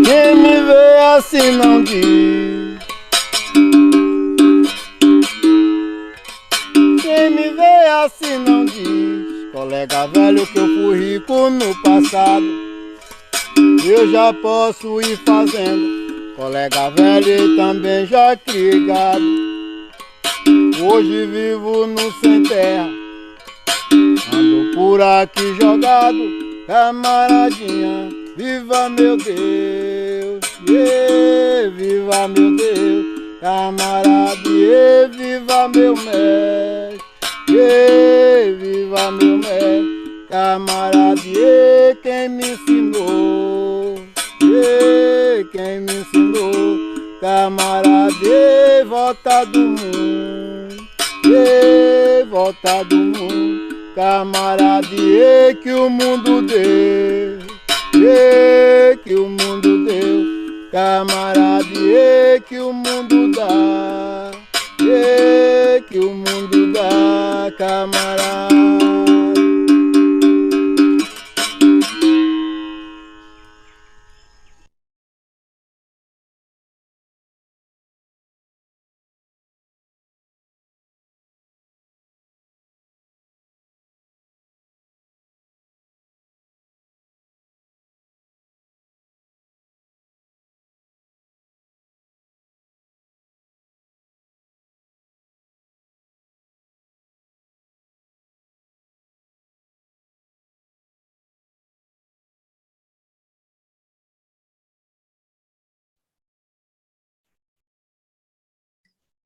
Quem me vê assim não diz. Quem me vê assim não diz. Colega velho, que eu fui rico no passado, eu já posso ir fazendo. Colega velho, e também já criei gado. Hoje vivo no sem terra, ando por aqui jogado. Camaradinha, viva meu Deus, viva meu Deus. Camarada, viva meu mestre, viva meu mestre. Camarada, quem me ensinou, quem me ensinou. Camarada, volta do mundo, volta do mundo. Camarada, que o mundo deu, que o mundo deu. Camarada, que o mundo dá, que o mundo dá, camarada.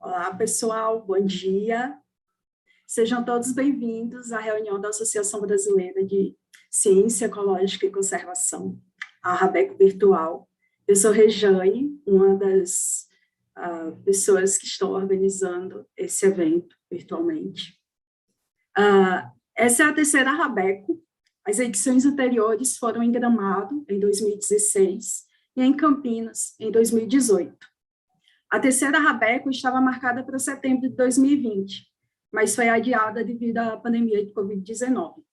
Olá, pessoal, bom dia. Sejam todos bem-vindos à reunião da Associação Brasileira de Ciência Ecológica e Conservação, a Rabeco Virtual. Eu sou Rejane, uma das pessoas que estão organizando esse evento virtualmente. Essa é a terceira Rabeco. As edições anteriores foram em Gramado, em 2016, e em Campinas, em 2018. A terceira Rabeco estava marcada para setembro de 2020, mas foi adiada devido à pandemia de Covid-19.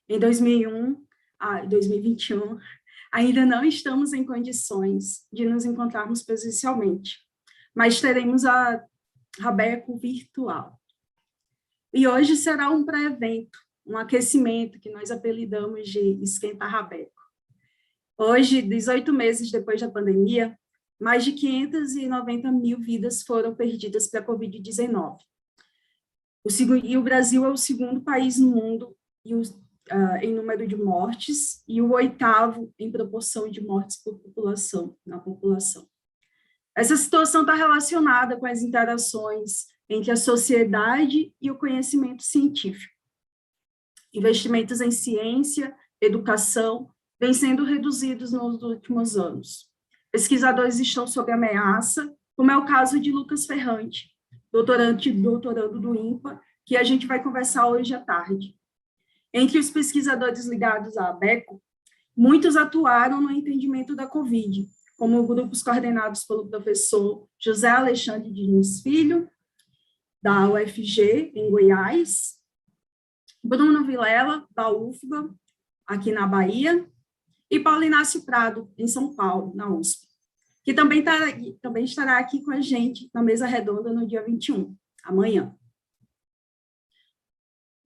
Em 2021, ainda não estamos em condições de nos encontrarmos presencialmente, mas teremos a Rabeco virtual. E hoje será um pré-evento, um aquecimento que nós apelidamos de Esquenta Rabeco. Hoje, 18 meses depois da pandemia, mais de 590 mil vidas foram perdidas para a Covid-19. E o Brasil é o segundo país no mundo em número de mortes e o oitavo em proporção de mortes por população, na população. Essa situação está relacionada com as interações entre a sociedade e o conhecimento científico. Investimentos em ciência, educação, vêm sendo reduzidos nos últimos anos. Pesquisadores estão sob ameaça, como é o caso de Lucas Ferrante, doutorando do INPA, que a gente vai conversar hoje à tarde. Entre os pesquisadores ligados à ABECO, muitos atuaram no entendimento da Covid, como grupos coordenados pelo professor José Alexandre Diniz Filho, da UFG, em Goiás, Bruno Vilela, da UFBA, aqui na Bahia, e Paulo Inácio Prado, em São Paulo, na USP, que também estará aqui com a gente na mesa redonda no dia 21, amanhã.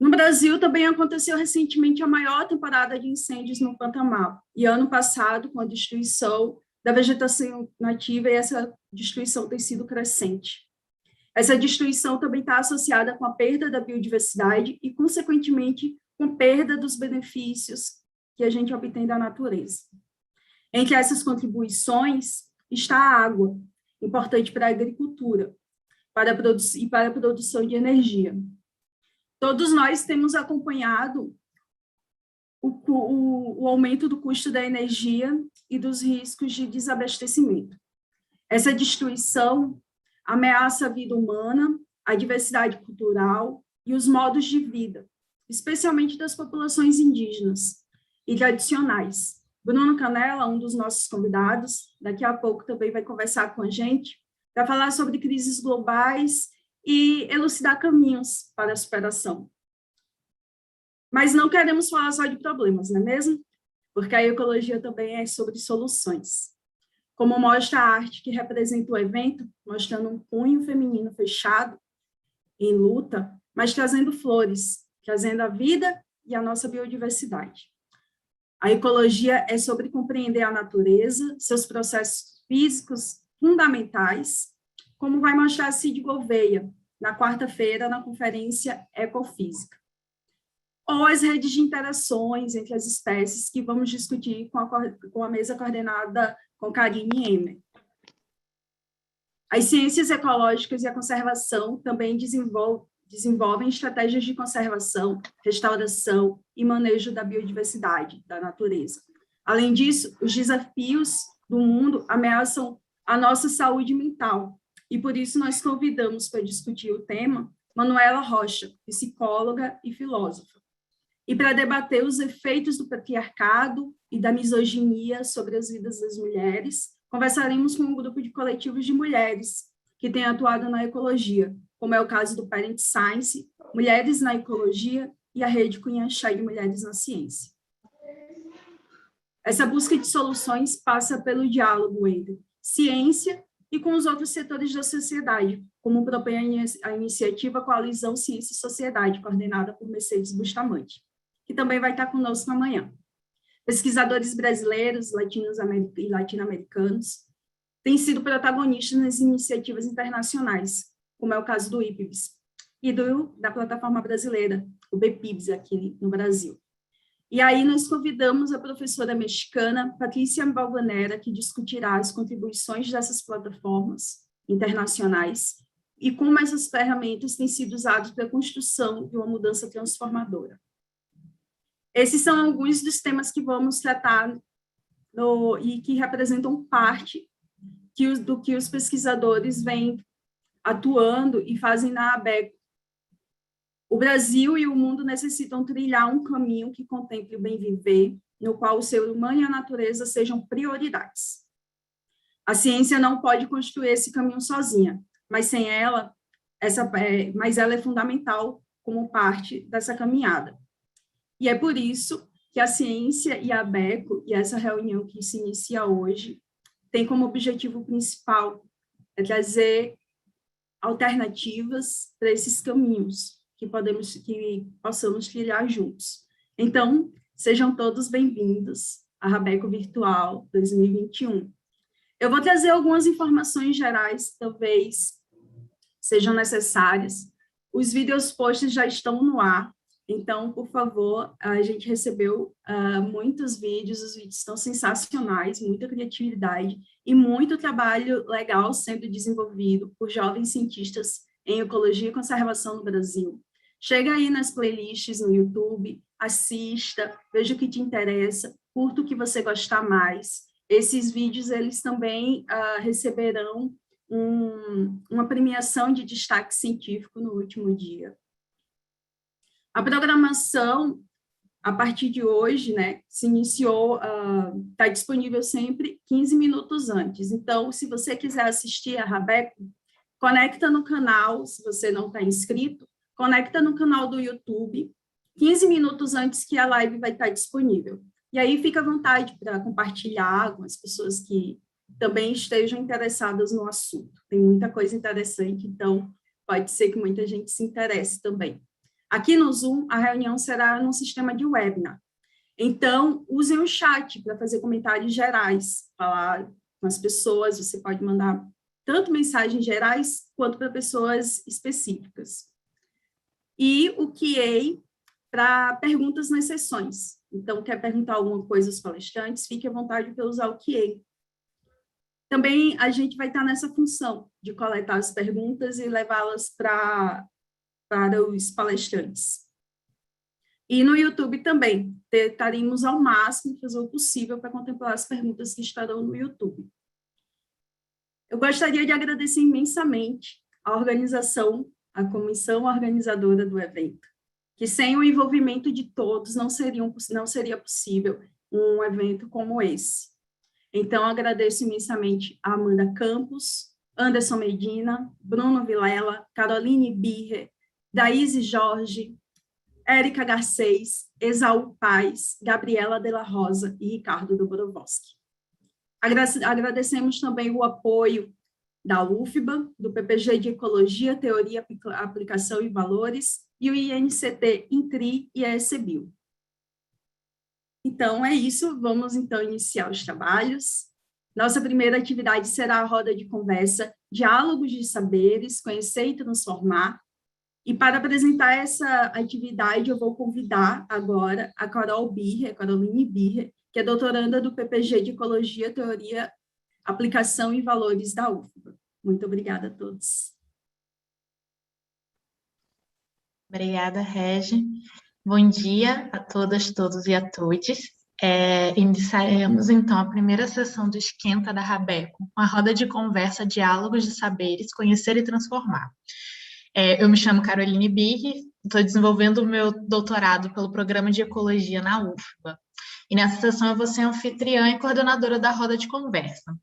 No Brasil, também aconteceu recentemente a maior temporada de incêndios no Pantanal, e ano passado, com a destruição da vegetação nativa, e essa destruição tem sido crescente. Essa destruição também está associada com a perda da biodiversidade e, consequentemente, com perda dos benefícios que a gente obtém da natureza. Entre essas contribuições está a água, importante para a agricultura e para a produção de energia. Todos nós temos acompanhado o aumento do custo da energia e dos riscos de desabastecimento. Essa destruição ameaça a vida humana, a diversidade cultural e os modos de vida, especialmente das populações indígenas e tradicionais. Bruno Canella, um dos nossos convidados, daqui a pouco também vai conversar com a gente, para falar sobre crises globais e elucidar caminhos para a superação. Mas não queremos falar só de problemas, não é mesmo? Porque a ecologia também é sobre soluções. Como mostra a arte que representa o evento, mostrando um punho feminino fechado, em luta, mas trazendo flores, trazendo a vida e a nossa biodiversidade. A ecologia é sobre compreender a natureza, seus processos físicos fundamentais, como vai mostrar Cid Gouveia, na quarta-feira, na conferência Ecofísica. Ou as redes de interações entre as espécies, que vamos discutir com a mesa coordenada com Karine Emer. As ciências ecológicas e a conservação também desenvolvem estratégias de conservação, restauração e manejo da biodiversidade, da natureza. Além disso, os desafios do mundo ameaçam a nossa saúde mental, e por isso nós convidamos para discutir o tema Manuela Rocha, psicóloga e filósofa, e para debater os efeitos do patriarcado e da misoginia sobre as vidas das mulheres, conversaremos com um grupo de coletivos de mulheres que têm atuado na ecologia, como é o caso do Parent Science, Mulheres na Ecologia e a Rede Cunha Chá de Mulheres na Ciência. Essa busca de soluções passa pelo diálogo entre ciência e com os outros setores da sociedade, como propõe a iniciativa Coalizão Ciência e Sociedade, coordenada por Mercedes Bustamante, que também vai estar conosco amanhã. Pesquisadores brasileiros, latinos e latino-americanos têm sido protagonistas nas iniciativas internacionais, como é o caso do IPBES, e da plataforma brasileira, o BPIBS, aqui no Brasil. E aí nós convidamos a professora mexicana Patrícia Balvanera, que discutirá as contribuições dessas plataformas internacionais e como essas ferramentas têm sido usadas para a construção de uma mudança transformadora. Esses são alguns dos temas que vamos tratar e que representam parte do que os pesquisadores vêm atuando e fazem na ABECO. O Brasil e o mundo necessitam trilhar um caminho que contemple o bem viver, no qual o ser humano e a natureza sejam prioridades. A ciência não pode construir esse caminho sozinha, mas ela é fundamental como parte dessa caminhada. E é por isso que a ciência e a ABECO, e essa reunião que se inicia hoje, tem como objetivo principal trazer alternativas para esses caminhos que possamos trilhar juntos. Então, sejam todos bem-vindos à Rabeco Virtual 2021. Eu vou trazer algumas informações gerais que talvez sejam necessárias. Os vídeos posts já estão no ar, então, por favor, a gente recebeu muitos vídeos, os vídeos estão sensacionais, muita criatividade e muito trabalho legal sendo desenvolvido por jovens cientistas em ecologia e conservação no Brasil. Chega aí nas playlists no YouTube, assista, veja o que te interessa, curta o que você gostar mais. Esses vídeos, eles também receberão uma premiação de destaque científico no último dia. A programação, a partir de hoje, né, se iniciou, está disponível sempre 15 minutos antes. Então, se você quiser assistir a Rabeco, conecta no canal, se você não está inscrito, conecta no canal do YouTube, 15 minutos antes que a live vai estar disponível. E aí fica à vontade para compartilhar com as pessoas que também estejam interessadas no assunto. Tem muita coisa interessante, então pode ser que muita gente se interesse também. Aqui no Zoom, a reunião será num sistema de webinar. Então, usem o chat para fazer comentários gerais, falar com as pessoas, você pode mandar tanto mensagens gerais quanto para pessoas específicas. E o QA para perguntas nas sessões. Então, quer perguntar alguma coisa aos palestrantes, fique à vontade para usar o QA. Também a gente vai estar nessa função de coletar as perguntas e levá-las para os palestrantes. E no YouTube também, tentaremos ao máximo fazer o possível para contemplar as perguntas que estarão no YouTube. Eu gostaria de agradecer imensamente a organização, a comissão organizadora do evento, que sem o envolvimento de todos não seria possível um evento como esse. Então, agradeço imensamente a Amanda Campos, Anderson Medina, Bruno Vilela, Caroline Birrer, Daíse Jorge, Érica Garcês, Esaú Paes, Gabriela de la Rosa e Ricardo Dobrovolsky. Agradecemos também o apoio da UFBA, do PPG de Ecologia, Teoria, Aplicação e Valores, e o INCT, INCRI e a ECBio. Então, é isso. Vamos, então, iniciar os trabalhos. Nossa primeira atividade será a roda de conversa Diálogos de Saberes, Conhecer e Transformar. E para apresentar essa atividade, eu vou convidar agora a Caroline Birrer, que é doutoranda do PPG de Ecologia, Teoria, Aplicação e Valores da UFBA. Muito obrigada a todos. Obrigada, Regi. Bom dia a todas, todos e a todes. Iniciaremos, então, a primeira sessão do Esquenta da Rabeco, uma roda de conversa, diálogos de saberes, conhecer e transformar. Eu me chamo Caroline Birrer, estou desenvolvendo o meu doutorado pelo Programa de Ecologia na UFBA. E nessa sessão eu vou ser anfitriã e coordenadora da roda de conversa.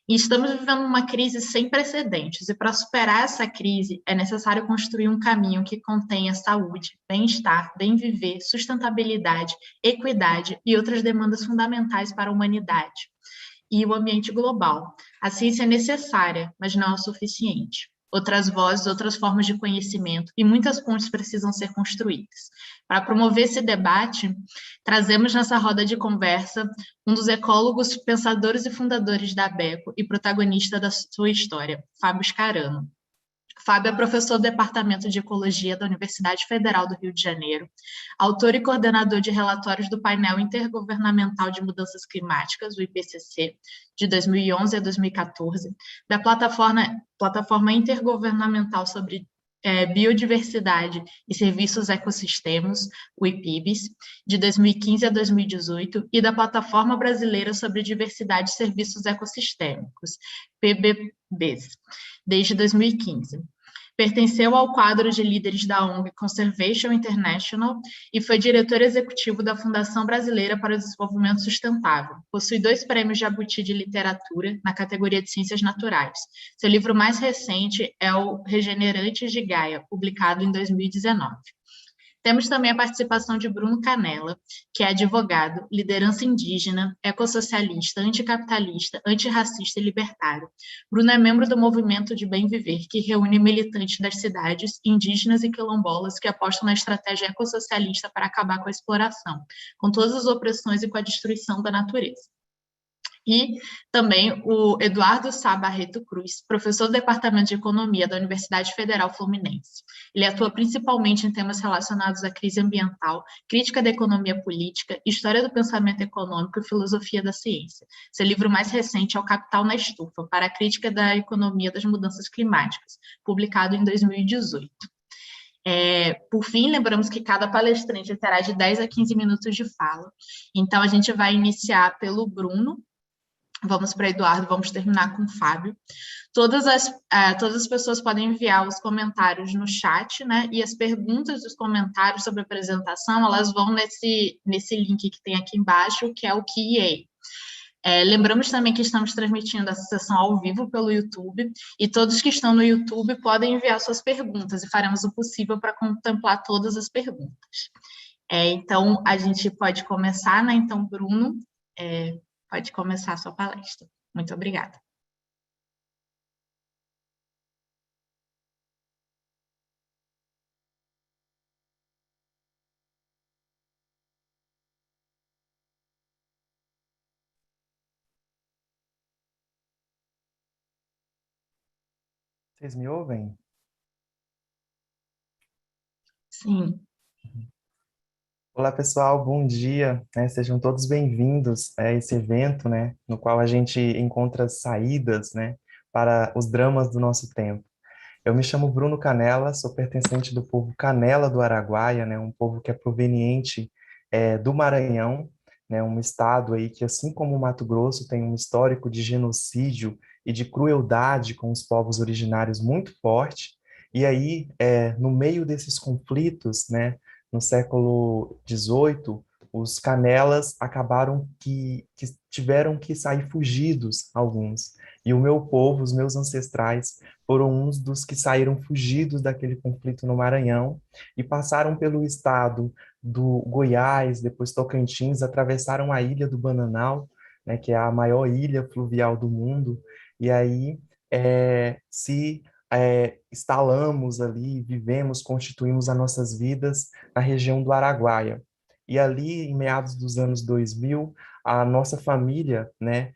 E estamos vivendo uma crise sem precedentes, e para superar essa crise é necessário construir um caminho que contenha saúde, bem-estar, bem-viver, sustentabilidade, equidade e outras demandas fundamentais para a humanidade e o ambiente global. A ciência é necessária, mas não é o suficiente. Outras vozes, outras formas de conhecimento e muitas pontes precisam ser construídas. Para promover esse debate, trazemos nessa roda de conversa um dos ecólogos, pensadores e fundadores da ABECO e protagonista da sua história, Fábio Scarano. Fábio é professor do Departamento de Ecologia da Universidade Federal do Rio de Janeiro, autor e coordenador de relatórios do Painel Intergovernamental de Mudanças Climáticas, o IPCC, de 2011 a 2014, da Plataforma Intergovernamental sobre Biodiversidade e Serviços Ecossistemas, o IPIBS, de 2015 a 2018, e da Plataforma Brasileira sobre Diversidade e Serviços Ecossistêmicos, PBBs, desde 2015. Pertenceu ao quadro de líderes da ONG Conservation International e foi diretor executivo da Fundação Brasileira para o Desenvolvimento Sustentável. Possui 2 prêmios Jabuti de literatura na categoria de Ciências Naturais. Seu livro mais recente é o Regenerantes de Gaia, publicado em 2019. Temos também a participação de Bruno Canella, que é advogado, liderança indígena, ecossocialista, anticapitalista, antirracista e libertário. Bruno é membro do Movimento de Bem Viver, que reúne militantes das cidades, indígenas e quilombolas que apostam na estratégia ecossocialista para acabar com a exploração, com todas as opressões e com a destruição da natureza. E também o Eduardo Sá Barreto Cruz, professor do Departamento de Economia da Universidade Federal Fluminense. Ele atua principalmente em temas relacionados à crise ambiental, crítica da economia política, história do pensamento econômico e filosofia da ciência. Seu livro mais recente é O Capital na Estufa, para a crítica da economia das mudanças climáticas, publicado em 2018. Por fim, lembramos que cada palestrante terá de 10 a 15 minutos de fala. Então, a gente vai iniciar pelo Bruno, vamos para Eduardo, vamos terminar com o Fábio. Todas as pessoas podem enviar os comentários no chat, né? E as perguntas dos comentários sobre a apresentação, elas vão nesse link que tem aqui embaixo, que é o Q&A. Lembramos também que estamos transmitindo essa sessão ao vivo pelo YouTube, e todos que estão no YouTube podem enviar suas perguntas, e faremos o possível para contemplar todas as perguntas. Então, a gente pode começar, né? Então, Bruno, pode começar a sua palestra. Muito obrigada. Vocês me ouvem? Sim. Olá, pessoal, bom dia, né? Sejam todos bem-vindos a esse evento, né, no qual a gente encontra saídas, né, para os dramas do nosso tempo. Eu me chamo Bruno Canella, sou pertencente do povo Canela do Araguaia, né, um povo que é proveniente do Maranhão, né, um estado aí que, assim como o Mato Grosso, tem um histórico de genocídio e de crueldade com os povos originários muito forte. E aí, no meio desses conflitos, né, no século XVIII, os canelas acabaram que tiveram que sair fugidos, alguns. E o meu povo, os meus ancestrais, foram uns dos que saíram fugidos daquele conflito no Maranhão e passaram pelo estado do Goiás, depois Tocantins, atravessaram a ilha do Bananal, né, que é a maior ilha fluvial do mundo, e aí se instalamos ali, vivemos, constituímos as nossas vidas na região do Araguaia. E ali, em meados dos anos 2000, a nossa família, né,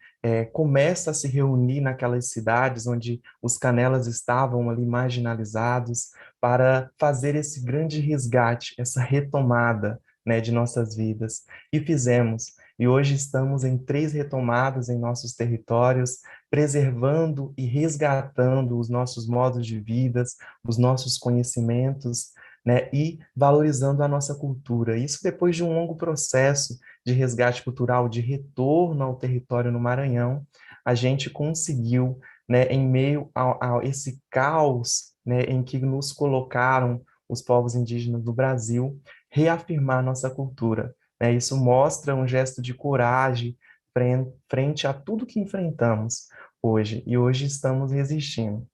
começa a se reunir naquelas cidades onde os canelas estavam ali marginalizados para fazer esse grande resgate, essa retomada, né, de nossas vidas. E fizemos. E hoje estamos em 3 retomadas em nossos territórios, preservando e resgatando os nossos modos de vida, os nossos conhecimentos, né, e valorizando a nossa cultura. Isso depois de um longo processo de resgate cultural, de retorno ao território no Maranhão, a gente conseguiu, né, em meio a esse caos, né, em que nos colocaram os povos indígenas do Brasil, reafirmar nossa cultura. Né? Isso mostra um gesto de coragem frente a tudo que enfrentamos hoje, e hoje estamos resistindo.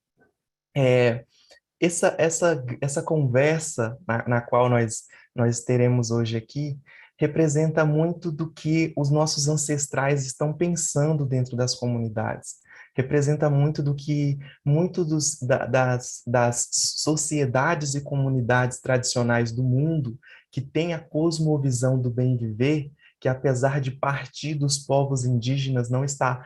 Essa conversa na qual nós teremos hoje aqui representa muito do que os nossos ancestrais estão pensando dentro das comunidades. Representa muito do que das sociedades e comunidades tradicionais do mundo que têm a cosmovisão do bem viver, que apesar de partir dos povos indígenas, não está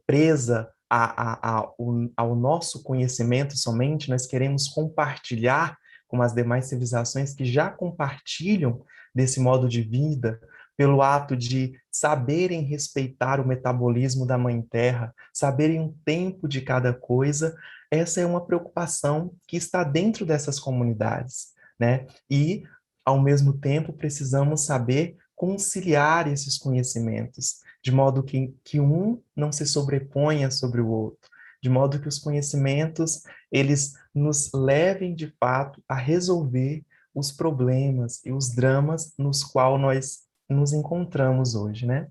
presa ao nosso conhecimento somente, nós queremos compartilhar com as demais civilizações que já compartilham desse modo de vida, pelo ato de saberem respeitar o metabolismo da Mãe Terra, saberem o tempo de cada coisa. Essa é uma preocupação que está dentro dessas comunidades, né? E, ao mesmo tempo, precisamos saber conciliar esses conhecimentos, de modo que um não se sobreponha sobre o outro, de modo que os conhecimentos, eles nos levem, de fato, a resolver os problemas e os dramas nos quais nós nos encontramos hoje, né?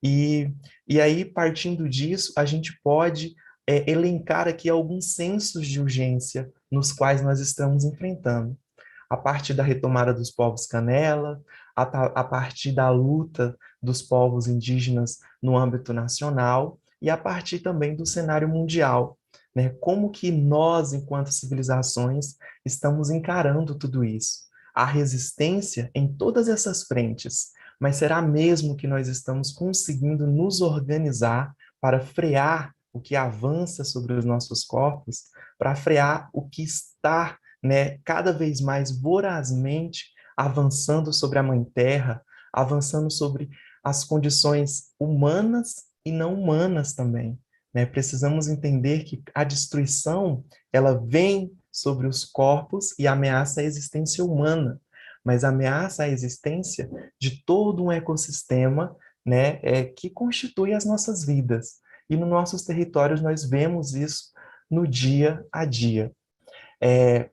E aí, partindo disso, a gente pode elencar aqui alguns sensos de urgência nos quais nós estamos enfrentando. A partir da retomada dos povos canela, a partir da luta dos povos indígenas no âmbito nacional e a partir também do cenário mundial, né? Como que nós, enquanto civilizações, estamos encarando tudo isso? Há resistência em todas essas frentes, mas será mesmo que nós estamos conseguindo nos organizar para frear o que avança sobre os nossos corpos, para frear o que está, né, cada vez mais vorazmente avançando sobre a Mãe Terra, avançando sobre as condições humanas e não humanas também, né? Precisamos entender que a destruição, ela vem sobre os corpos e ameaça a existência humana, mas ameaça a existência de todo um ecossistema, né, que constitui as nossas vidas. E nos nossos territórios nós vemos isso no dia a dia.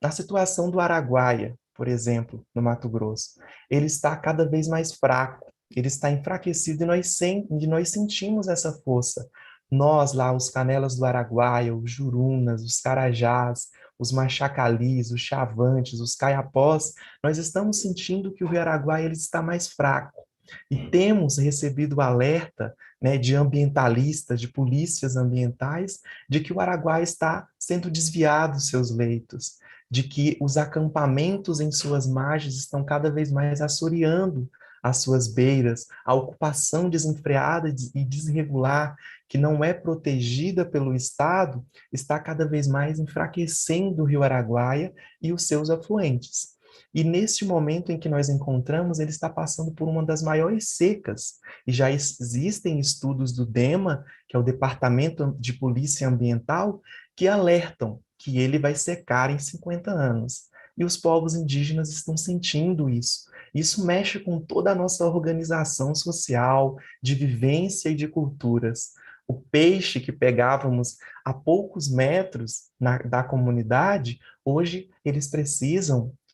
Na situação do Araguaia, por exemplo, no Mato Grosso, ele está cada vez mais fraco, ele está enfraquecido e nós sentimos essa força. Nós lá, os Canelas do Araguaia, os Jurunas, os Carajás, os Machacalis, os Chavantes, os Caiapós, nós estamos sentindo que o Rio Araguaia ele está mais fraco. E temos recebido o alerta, né, de ambientalistas, de polícias ambientais, de que o Araguaia está sendo desviado dos seus leitos, de que os acampamentos em suas margens estão cada vez mais assoreando as suas beiras, a ocupação desenfreada e desregular, que não é protegida pelo Estado, está cada vez mais enfraquecendo o Rio Araguaia e os seus afluentes. E neste momento em que nós encontramos, ele está passando por uma das maiores secas. E já existem estudos do DEMA, que é o Departamento de Polícia Ambiental, que alertam que ele vai secar em 50 anos. E os povos indígenas estão sentindo isso. Isso mexe com toda a nossa organização social, de vivência e de culturas. O peixe que pegávamos a poucos metros da comunidade, hoje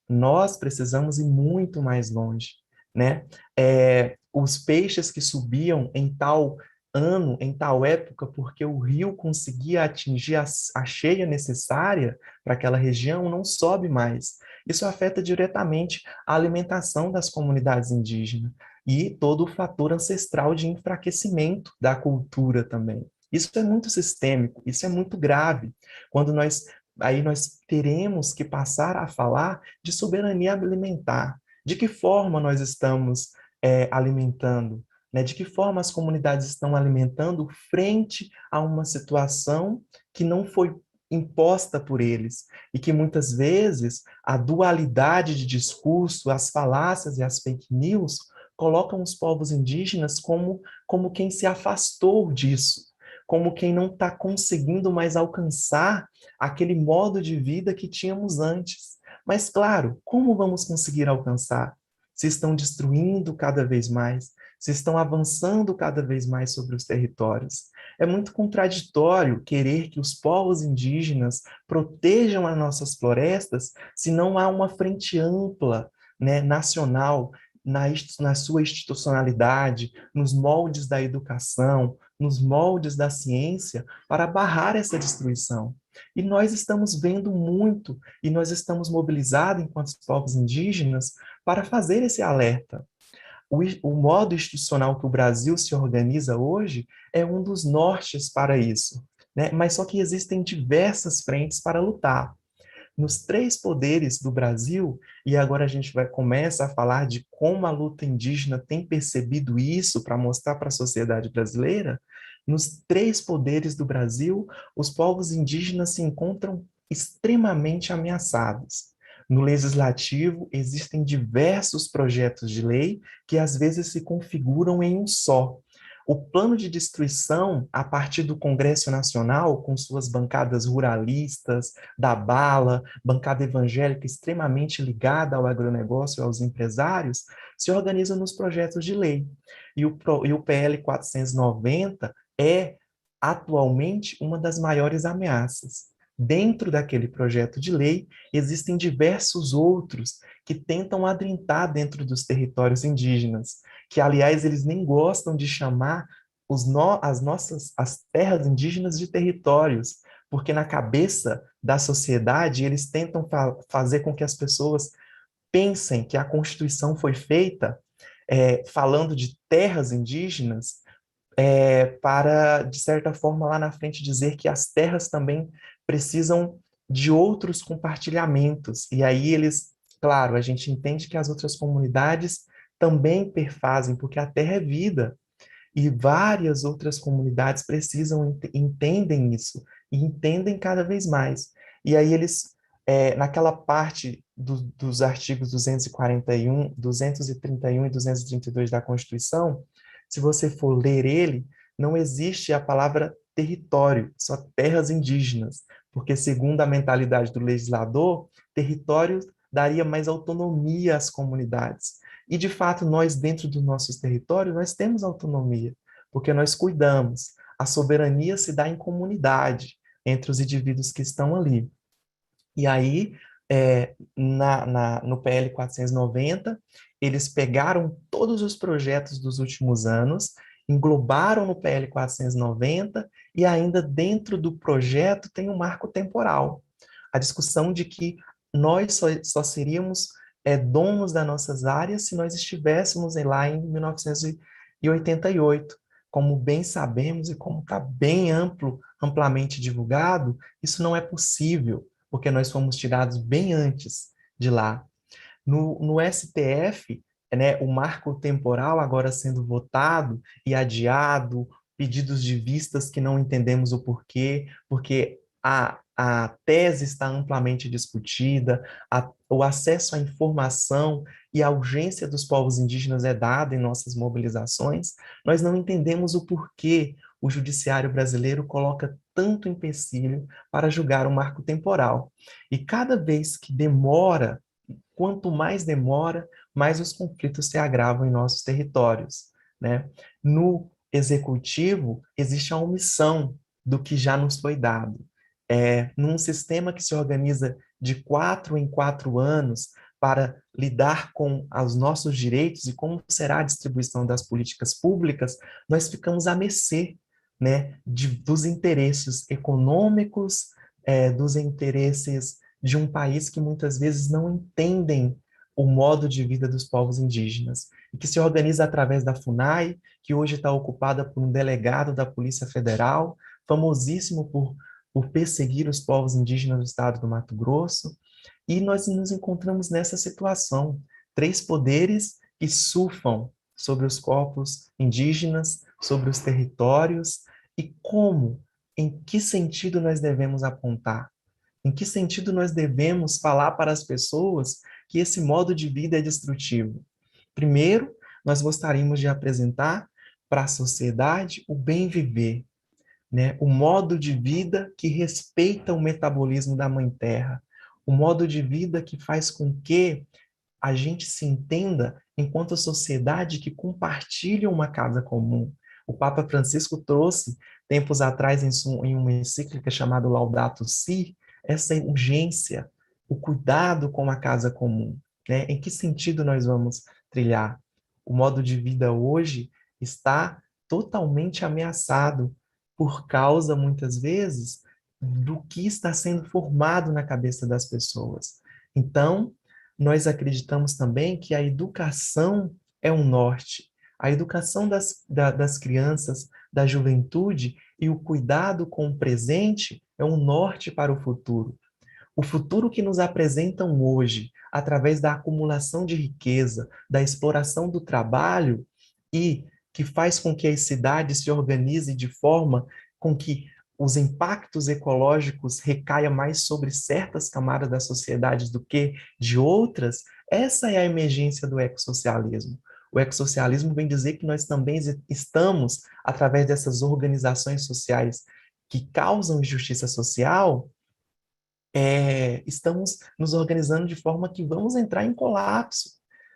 nós precisamos ir muito mais longe, né? Os peixes que subiam em tal ano, em tal época, porque o rio conseguia atingir a cheia necessária para aquela região, não sobe mais. Isso afeta diretamente a alimentação das comunidades indígenas e todo o fator ancestral de enfraquecimento da cultura também. Isso é muito sistêmico, isso é muito grave. Quando nós teremos que passar a falar de soberania alimentar. De que forma nós estamos alimentando? Né? De que forma as comunidades estão alimentando frente a uma situação que não foi imposta por eles e que muitas vezes a dualidade de discurso, as falácias e as fake news colocam os povos indígenas como quem se afastou disso, como quem não está conseguindo mais alcançar aquele modo de vida que tínhamos antes. Mas, claro, como vamos conseguir alcançar? Se estão destruindo cada vez mais, se estão avançando cada vez mais sobre os territórios. É muito contraditório querer que os povos indígenas protejam as nossas florestas se não há uma frente ampla, né, nacional, na sua institucionalidade, nos moldes da educação, nos moldes da ciência, para barrar essa destruição. E nós estamos vendo muito, e nós estamos mobilizados, enquanto povos indígenas, para fazer esse alerta. O modo institucional que o Brasil se organiza hoje é um dos nortes para isso, né? Mas só que existem diversas frentes para lutar. Nos três poderes do Brasil, e agora a gente começa a falar de como a luta indígena tem percebido isso para mostrar para a sociedade brasileira, nos três poderes do Brasil, os povos indígenas se encontram extremamente ameaçados. No legislativo, existem diversos projetos de lei que às vezes se configuram em um só. O plano de destruição, a partir do Congresso Nacional, com suas bancadas ruralistas, da bala, bancada evangélica extremamente ligada ao agronegócio e aos empresários, se organiza nos projetos de lei. E o PL 490 é, atualmente, uma das maiores ameaças. Dentro daquele projeto de lei, existem diversos outros que tentam adentrar dentro dos territórios indígenas, que, aliás, eles nem gostam de chamar as terras indígenas de territórios, porque na cabeça da sociedade eles tentam fazer com que as pessoas pensem que a Constituição foi feita falando de terras indígenas para, de certa forma, lá na frente dizer que as terras também precisam de outros compartilhamentos. E aí eles, claro, a gente entende que as outras comunidades também perfazem, porque a terra é vida. E várias outras comunidades precisam, entendem isso, e entendem cada vez mais. E aí eles, naquela parte dos artigos 241, 231 e 232 da Constituição, se você for ler ele, não existe a palavra território, só terras indígenas, porque segundo a mentalidade do legislador, território daria mais autonomia às comunidades. E, de fato, nós, dentro dos nossos territórios, nós temos autonomia, porque nós cuidamos. A soberania se dá em comunidade, entre os indivíduos que estão ali. E aí, no PL 490, eles pegaram todos os projetos dos últimos anos, englobaram no PL 490, e ainda dentro do projeto tem um marco temporal. A discussão de que nós só seríamos donos das nossas áreas se nós estivéssemos lá em 1988. Como bem sabemos e como está bem amplamente divulgado, isso não é possível, porque nós fomos tirados bem antes de lá. No STF, né, o marco temporal agora sendo votado e adiado, pedidos de vistas que não entendemos o porquê, porque a tese está amplamente discutida, o acesso à informação e a urgência dos povos indígenas é dada em nossas mobilizações, nós não entendemos o porquê o judiciário brasileiro coloca tanto empecilho para julgar o marco temporal. E cada vez que demora, quanto mais demora, mais os conflitos se agravam em nossos territórios, né? No executivo, existe a omissão do que já nos foi dado. Num sistema que se organiza de 4 em 4 anos, para lidar com os nossos direitos e como será a distribuição das políticas públicas, nós ficamos à mercê, né, dos interesses econômicos, dos interesses de um país que muitas vezes não entendem o modo de vida dos povos indígenas, e que se organiza através da FUNAI, que hoje está ocupada por um delegado da Polícia Federal, famosíssimo por perseguir os povos indígenas do estado do Mato Grosso, e nós nos encontramos nessa situação, três poderes que surfam sobre os corpos indígenas, sobre os territórios, e como, em que sentido nós devemos apontar? Em que sentido nós devemos falar para as pessoas que esse modo de vida é destrutivo? Primeiro, nós gostaríamos de apresentar para a sociedade o bem viver, né? O modo de vida que respeita o metabolismo da Mãe Terra, o modo de vida que faz com que a gente se entenda enquanto sociedade que compartilha uma casa comum. O Papa Francisco trouxe, tempos atrás, em uma encíclica chamada Laudato Si, essa urgência, o cuidado com a casa comum, né? Em que sentido nós vamos trilhar? O modo de vida hoje está totalmente ameaçado por causa, muitas vezes, do que está sendo formado na cabeça das pessoas. Então, nós acreditamos também que a educação é um norte. A educação das crianças, da juventude e o cuidado com o presente é um norte para o futuro. O futuro que nos apresentam hoje, através da acumulação de riqueza, da exploração do trabalho e que faz com que as cidades se organizem de forma com que os impactos ecológicos recaiam mais sobre certas camadas da sociedade do que de outras, essa é a emergência do ecossocialismo. O ecossocialismo vem dizer que nós também estamos, através dessas organizações sociais que causam injustiça social, estamos nos organizando de forma que vamos entrar em colapso,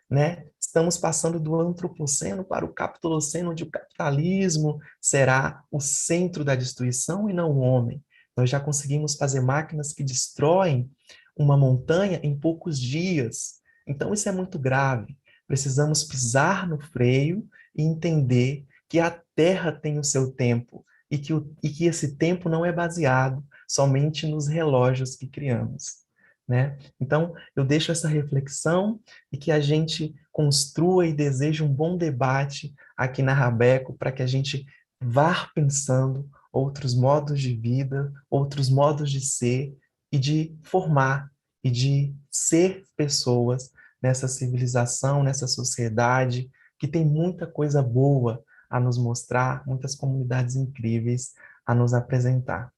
né? Estamos passando do antropoceno para o capitoloceno, onde o capitalismo será o centro da destruição e não o homem. Nós já conseguimos fazer máquinas que destroem uma montanha em poucos dias. Então isso é muito grave. Precisamos pisar no freio e entender que a Terra tem o seu tempo e que esse tempo não é baseado somente nos relógios que criamos, né? Então, eu deixo essa reflexão e que a gente construa e deseje um bom debate aqui na Rabeco para que a gente vá pensando outros modos de vida, outros modos de ser e de formar e de ser pessoas nessa civilização, nessa sociedade que tem muita coisa boa a nos mostrar, muitas comunidades incríveis a nos apresentar.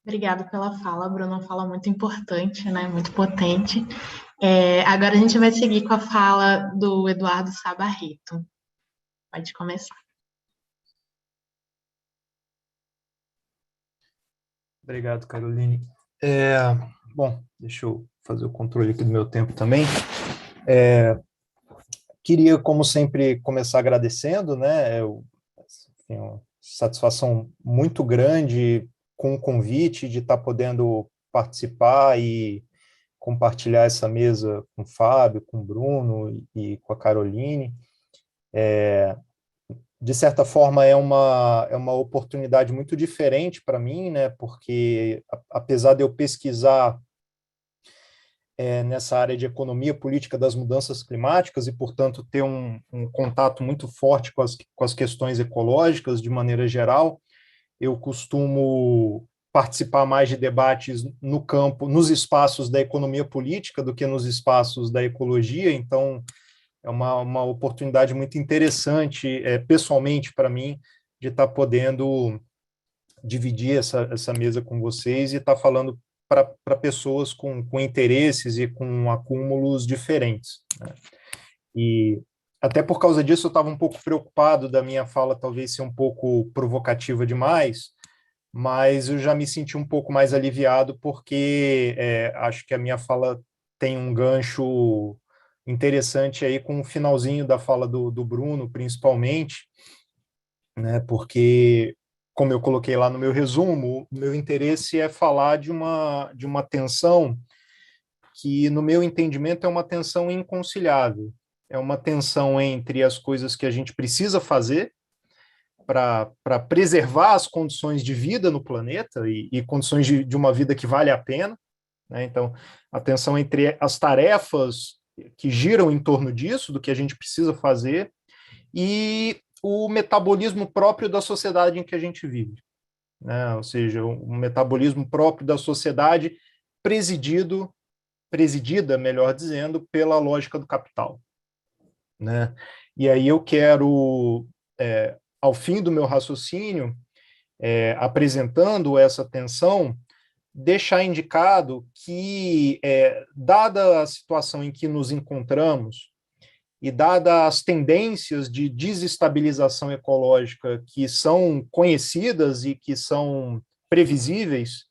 Obrigada pela fala, Bruno. Uma fala muito importante, né? Muito potente. Agora a gente vai seguir com a fala do Eduardo Sabarreto. Pode começar. Obrigado, Caroline. Bom, deixa eu fazer o controle aqui do meu tempo também. Queria, como sempre, começar agradecendo, né? Eu tenho uma satisfação muito grande com o convite de estar podendo participar e compartilhar essa mesa com o Fábio, com o Bruno e com a Caroline. De certa forma, é uma oportunidade muito diferente para mim, né? Porque, apesar de eu pesquisar nessa área de economia política das mudanças climáticas e, portanto, ter um contato muito forte com as questões ecológicas de maneira geral, eu costumo participar mais de debates no campo, nos espaços da economia política do que nos espaços da ecologia, então é uma oportunidade muito interessante, pessoalmente, para mim, de estar podendo dividir essa mesa com vocês e estar falando para pessoas com interesses e com acúmulos diferentes, né? E até por causa disso eu estava um pouco preocupado da minha fala talvez ser um pouco provocativa demais, mas eu já me senti um pouco mais aliviado porque acho que a minha fala tem um gancho interessante aí com o finalzinho da fala do Bruno, principalmente, né, porque, como eu coloquei lá no meu resumo, o meu interesse é falar de uma tensão que, no meu entendimento, é uma tensão inconciliável. É uma tensão entre as coisas que a gente precisa fazer para preservar as condições de vida no planeta e condições de uma vida que vale a pena, né? Então, a tensão entre as tarefas que giram em torno disso, do que a gente precisa fazer, e o metabolismo próprio da sociedade em que a gente vive, né? Ou seja, um metabolismo próprio da sociedade presidida, melhor dizendo, pela lógica do capital, né? E aí eu quero, ao fim do meu raciocínio, apresentando essa tensão, deixar indicado que, dada a situação em que nos encontramos e dadas as tendências de desestabilização ecológica que são conhecidas e que são previsíveis,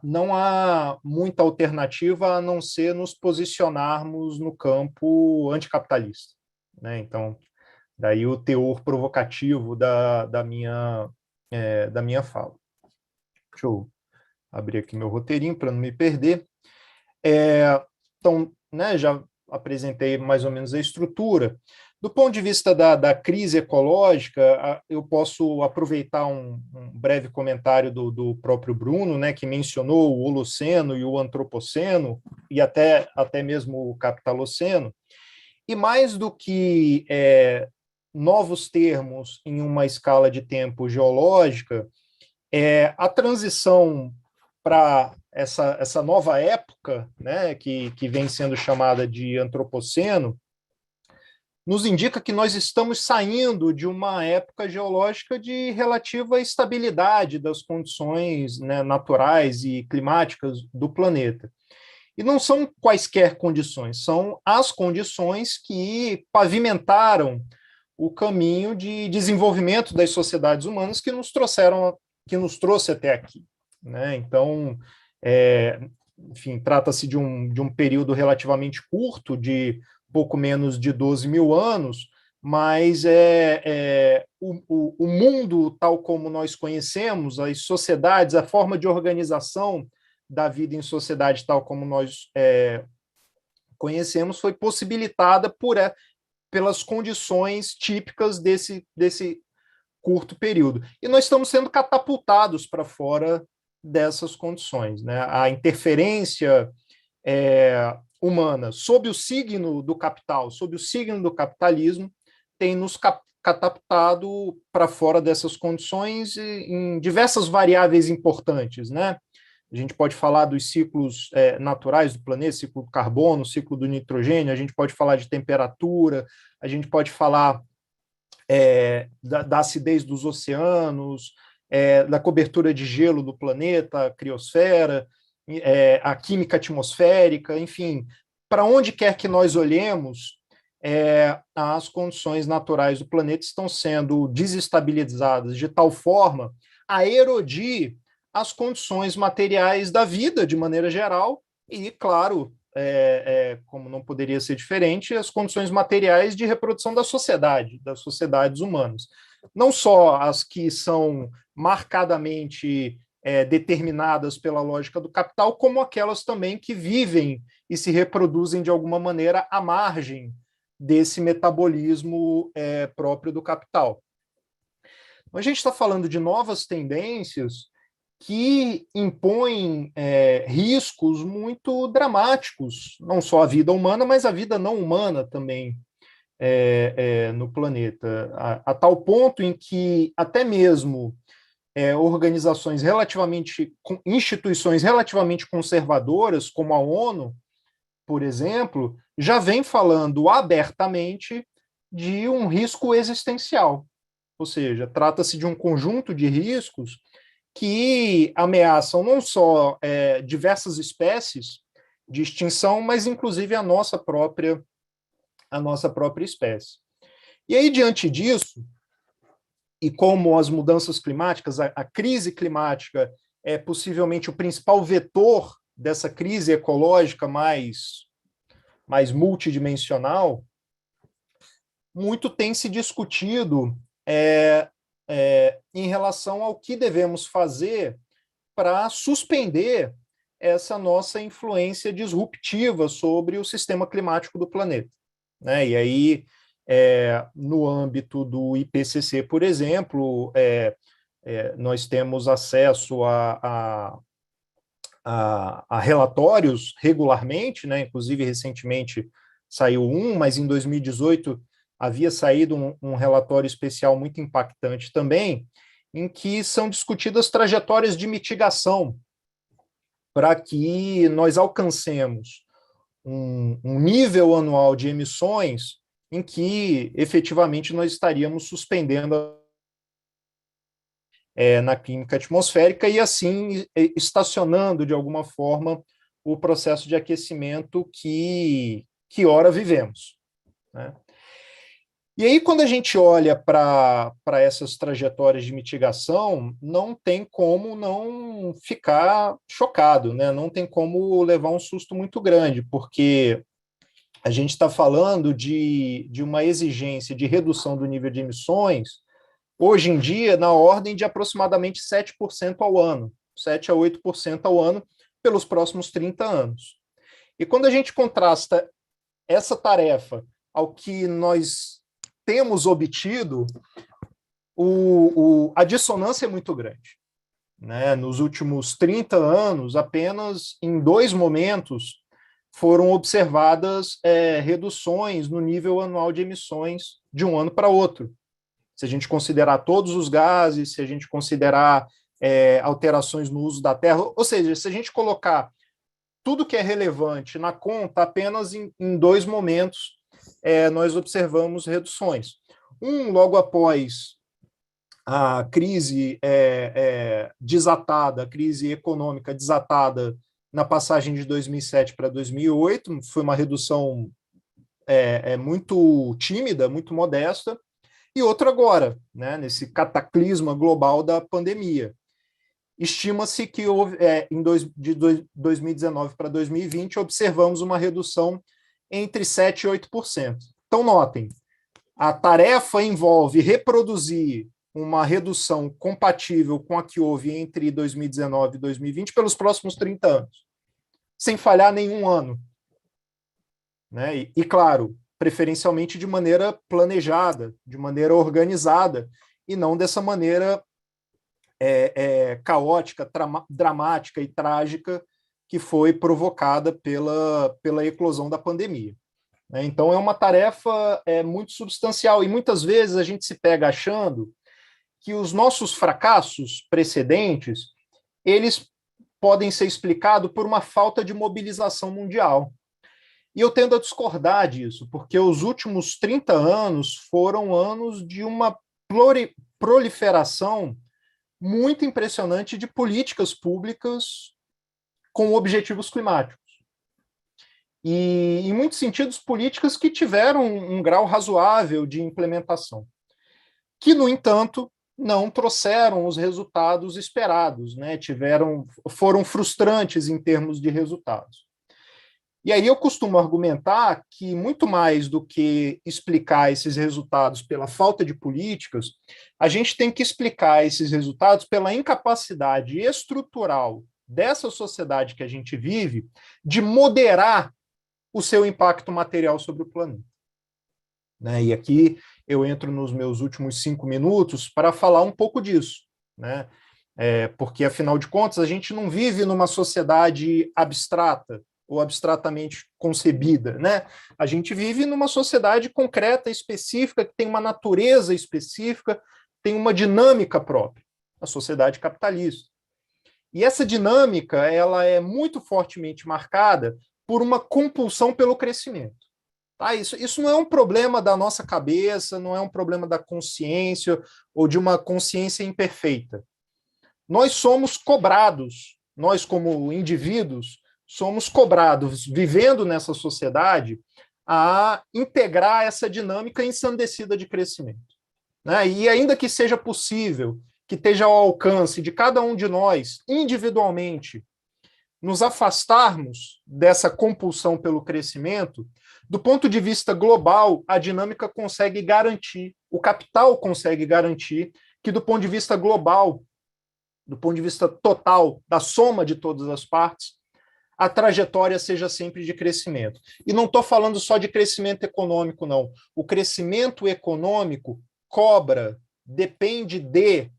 não há muita alternativa a não ser nos posicionarmos no campo anticapitalista, né? Então, daí o teor provocativo da minha fala. Deixa eu abrir aqui meu roteirinho para não me perder. Então, né, já apresentei mais ou menos a estrutura. Do ponto de vista da crise ecológica, eu posso aproveitar um breve comentário do próprio Bruno, né, que mencionou o Holoceno e o Antropoceno, e até mesmo o Capitaloceno, e mais do que novos termos em uma escala de tempo geológica, a transição para essa nova época, né, que vem sendo chamada de Antropoceno, nos indica que nós estamos saindo de uma época geológica de relativa estabilidade das condições, né, naturais e climáticas do planeta. E não são quaisquer condições, são as condições que pavimentaram o caminho de desenvolvimento das sociedades humanas que nos trouxe até aqui, né? Então, enfim, trata-se de um período relativamente curto, de pouco menos de 12 mil anos, mas o mundo tal como nós conhecemos, as sociedades, a forma de organização da vida em sociedade tal como nós conhecemos foi possibilitada pelas condições típicas desse curto período. E nós estamos sendo catapultados para fora dessas condições, né? A interferência humana sob o signo do capital, sob o signo do capitalismo, tem nos catapultado para fora dessas condições em diversas variáveis importantes, né? A gente pode falar dos ciclos naturais do planeta, ciclo do carbono, ciclo do nitrogênio, a gente pode falar de temperatura, a gente pode falar da acidez dos oceanos, da cobertura de gelo do planeta, a criosfera, a química atmosférica, enfim, para onde quer que nós olhemos, as condições naturais do planeta estão sendo desestabilizadas de tal forma a erodir as condições materiais da vida, de maneira geral, e, claro, como não poderia ser diferente, as condições materiais de reprodução da sociedade, das sociedades humanas. Não só as que são marcadamente determinadas pela lógica do capital, como aquelas também que vivem e se reproduzem de alguma maneira à margem desse metabolismo próprio do capital. Então, a gente está falando de novas tendências que impõem riscos muito dramáticos, não só à vida humana, mas à vida não humana também no planeta, a tal ponto em que até mesmo instituições relativamente conservadoras, como a ONU, por exemplo, já vem falando abertamente de um risco existencial. Ou seja, trata-se de um conjunto de riscos que ameaçam não só diversas espécies de extinção, mas inclusive a nossa própria espécie. E aí, diante disso, e como as mudanças climáticas, a crise climática é possivelmente o principal vetor dessa crise ecológica mais mais multidimensional, muito tem se discutido em relação ao que devemos fazer para suspender essa nossa influência disruptiva sobre o sistema climático do planeta, né? E aí, no âmbito do IPCC, por exemplo, nós temos acesso a relatórios regularmente, né? Inclusive recentemente saiu mas em 2018 havia saído um relatório especial muito impactante também, em que são discutidas trajetórias de mitigação para que nós alcancemos um nível anual de emissões em que efetivamente nós estaríamos suspendendo na química atmosférica e assim estacionando de alguma forma o processo de aquecimento que ora vivemos, né? E aí, quando a gente olha para essas trajetórias de mitigação, não tem como não ficar chocado, né? Não tem como levar um susto muito grande, porque a gente está falando de uma exigência de redução do nível de emissões, hoje em dia, na ordem de aproximadamente 7% ao ano, 7 a 8% ao ano, pelos próximos 30 anos. E quando a gente contrasta essa tarefa ao que nós temos obtido, a dissonância é muito grande, né? Nos últimos 30 anos, apenas em 2 momentos foram observadas reduções no nível anual de emissões de um ano para outro. Se a gente considerar todos os gases, se a gente considerar alterações no uso da terra, ou seja, se a gente colocar tudo que é relevante na conta, apenas em 2 momentos nós observamos reduções. Logo após a crise desatada, a crise econômica desatada na passagem de 2007 para 2008, foi uma redução muito tímida, muito modesta, e outro agora, né, nesse cataclisma global da pandemia. Estima-se que houve, de 2019 para 2020, observamos uma redução entre 7% e 8%. Então, notem, a tarefa envolve reproduzir uma redução compatível com a que houve entre 2019 e 2020 pelos próximos 30 anos, sem falhar nenhum ano, né? E claro, preferencialmente de maneira planejada, de maneira organizada, e não dessa maneira caótica, dramática e trágica que foi provocada pela eclosão da pandemia. Então, é uma tarefa muito substancial, e muitas vezes a gente se pega achando que os nossos fracassos precedentes, eles podem ser explicados por uma falta de mobilização mundial. E eu tendo a discordar disso, porque os últimos 30 anos foram anos de uma proliferação muito impressionante de políticas públicas com objetivos climáticos. E, em muitos sentidos, políticas que tiveram um grau razoável de implementação, que, no entanto, não trouxeram os resultados esperados, né? Foram frustrantes em termos de resultados. E aí eu costumo argumentar que, muito mais do que explicar esses resultados pela falta de políticas, a gente tem que explicar esses resultados pela incapacidade estrutural dessa sociedade que a gente vive de moderar o seu impacto material sobre o planeta, né? E aqui eu entro nos meus últimos 5 minutos para falar um pouco disso, né? Porque, afinal de contas, a gente não vive numa sociedade abstrata ou abstratamente concebida, né? A gente vive numa sociedade concreta, específica, que tem uma natureza específica, tem uma dinâmica própria, a sociedade capitalista. E essa dinâmica, ela é muito fortemente marcada por uma compulsão pelo crescimento. Tá? Isso não é um problema da nossa cabeça, não é um problema da consciência ou de uma consciência imperfeita. Nós somos cobrados, nós como indivíduos, somos cobrados, vivendo nessa sociedade, a integrar essa dinâmica ensandecida de crescimento, né? E ainda que seja possível, que esteja ao alcance de cada um de nós, individualmente, nos afastarmos dessa compulsão pelo crescimento, Do ponto de vista global, a dinâmica consegue garantir, o capital consegue garantir que, do ponto de vista global, do ponto de vista total, da soma de todas as partes, a trajetória seja sempre de crescimento. E não estou falando só de crescimento econômico, não. O crescimento econômico depende de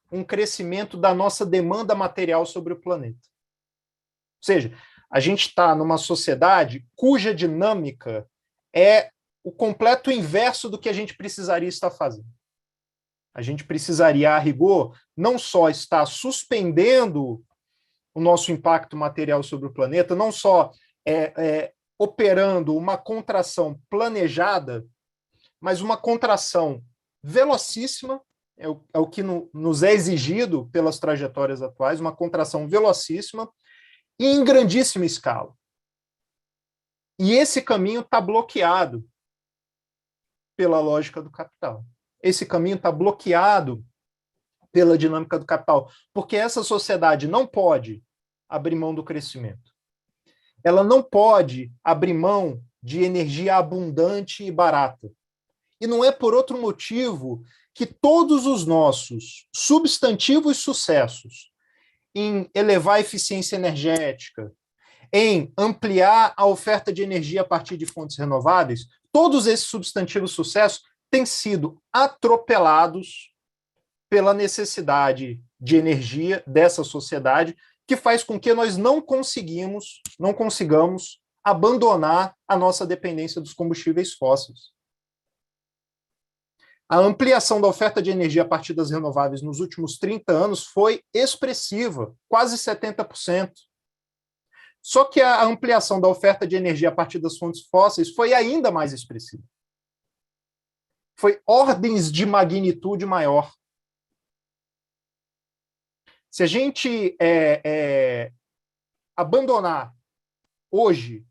um crescimento da nossa demanda material sobre o planeta. Ou seja, a gente está numa sociedade cuja dinâmica é o completo inverso do que a gente precisaria estar fazendo. A gente precisaria, a rigor, não só estar suspendendo o nosso impacto material sobre o planeta, não só operando uma contração planejada, mas uma contração velocíssima, é o que nos é exigido pelas trajetórias atuais, uma contração velocíssima e em grandíssima escala. E esse caminho está bloqueado pela lógica do capital. Esse caminho está bloqueado pela dinâmica do capital, porque essa sociedade não pode abrir mão do crescimento. Ela não pode abrir mão de energia abundante e barata. E não é por outro motivo que todos os nossos substantivos sucessos em elevar a eficiência energética, em ampliar a oferta de energia a partir de fontes renováveis, todos esses substantivos sucessos têm sido atropelados pela necessidade de energia dessa sociedade, que faz com que nós não consigamos abandonar a nossa dependência dos combustíveis fósseis. A ampliação da oferta de energia a partir das renováveis nos últimos 30 anos foi expressiva, quase 70%. Só que a ampliação da oferta de energia a partir das fontes fósseis foi ainda mais expressiva. Foi ordens de magnitude maior. Se a gente abandonar hoje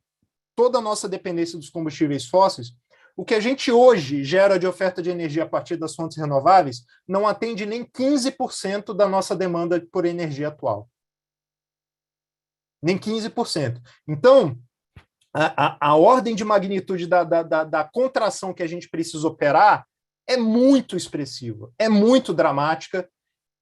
toda a nossa dependência dos combustíveis fósseis, o que a gente hoje gera de oferta de energia a partir das fontes renováveis não atende nem 15% da nossa demanda por energia atual. Nem 15%. Então, a ordem de magnitude da contração que a gente precisa operar é muito expressiva, é muito dramática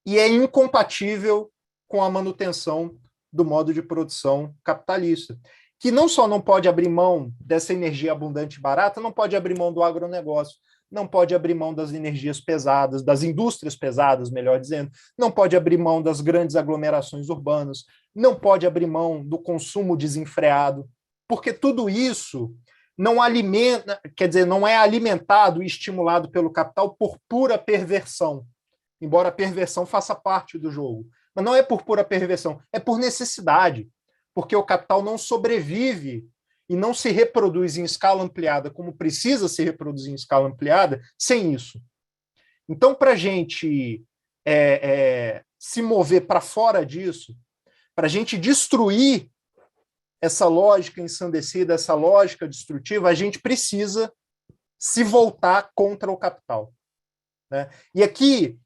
e é incompatível com a manutenção do modo de produção capitalista, que não só não pode abrir mão dessa energia abundante e barata, não pode abrir mão do agronegócio, não pode abrir mão das energias pesadas, das indústrias pesadas, melhor dizendo, não pode abrir mão das grandes aglomerações urbanas, não pode abrir mão do consumo desenfreado, porque tudo isso não alimenta, quer dizer, não é alimentado e estimulado pelo capital por pura perversão, embora a perversão faça parte do jogo. Mas não é por pura perversão, é por necessidade, porque o capital não sobrevive e não se reproduz em escala ampliada como precisa se reproduzir em escala ampliada sem isso. Então, para a gente se mover para fora disso, para a gente destruir essa lógica ensandecida, essa lógica destrutiva, a gente precisa se voltar contra o capital, né? E aqui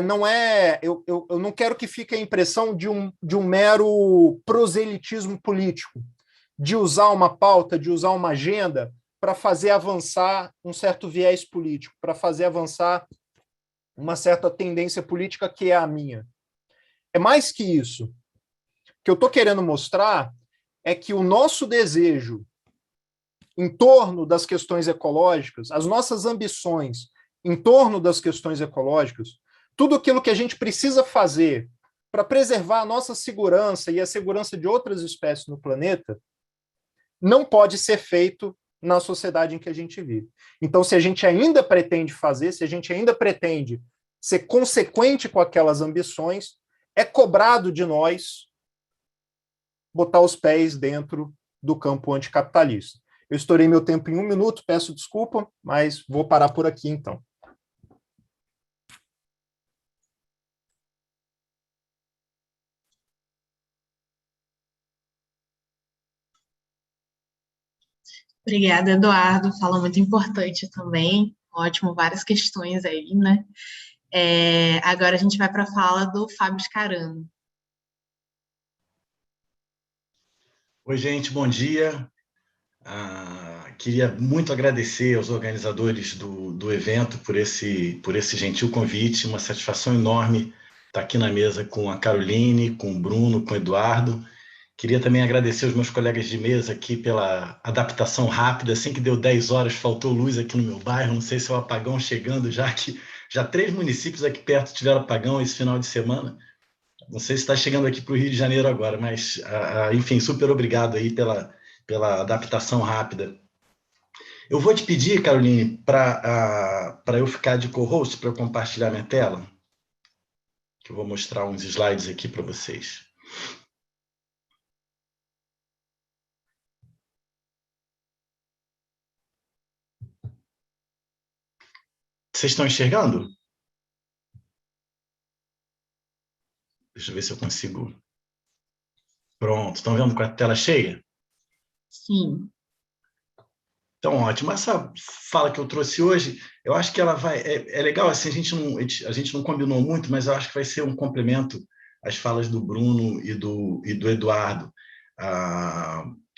não é, eu não quero que fique a impressão de um mero proselitismo político, de usar uma pauta, de usar uma agenda para fazer avançar um certo viés político, para fazer avançar uma certa tendência política que é a minha. É mais que isso. O que eu estou querendo mostrar é que o nosso desejo em torno das questões ecológicas, as nossas ambições em torno das questões ecológicas, tudo aquilo que a gente precisa fazer para preservar a nossa segurança e a segurança de outras espécies no planeta, não pode ser feito na sociedade em que a gente vive. Então, se a gente ainda pretende fazer, se a gente ainda pretende ser consequente com aquelas ambições, é cobrado de nós botar os pés dentro do campo anticapitalista. Eu estourei meu tempo em 1 minuto, peço desculpa, mas vou parar por aqui, então. Obrigada, Eduardo. Fala muito importante também. Ótimo, várias questões aí, né? Agora a gente vai para a fala do Fábio Scarano. Oi, gente, bom dia. Queria muito agradecer aos organizadores do evento por esse gentil convite, uma satisfação enorme estar aqui na mesa com a Caroline, com o Bruno, com o Eduardo. Queria também agradecer aos meus colegas de mesa aqui pela adaptação rápida. Assim que deu 10 horas, faltou luz aqui no meu bairro. Não sei se é o apagão chegando, já que já 3 municípios aqui perto tiveram apagão esse final de semana. Não sei se está chegando aqui para o Rio de Janeiro agora, mas, enfim, super obrigado aí pela adaptação rápida. Eu vou te pedir, Caroline, para eu ficar de co-host, para eu compartilhar minha tela, que eu vou mostrar uns slides aqui para vocês. Vocês estão enxergando? Deixa eu ver se eu consigo. Pronto, estão vendo com a tela cheia? Sim. Então, ótimo. Essa fala que eu trouxe hoje, eu acho que ela vai... É legal, assim, a gente não combinou muito, mas eu acho que vai ser um complemento às falas do Bruno e do Eduardo.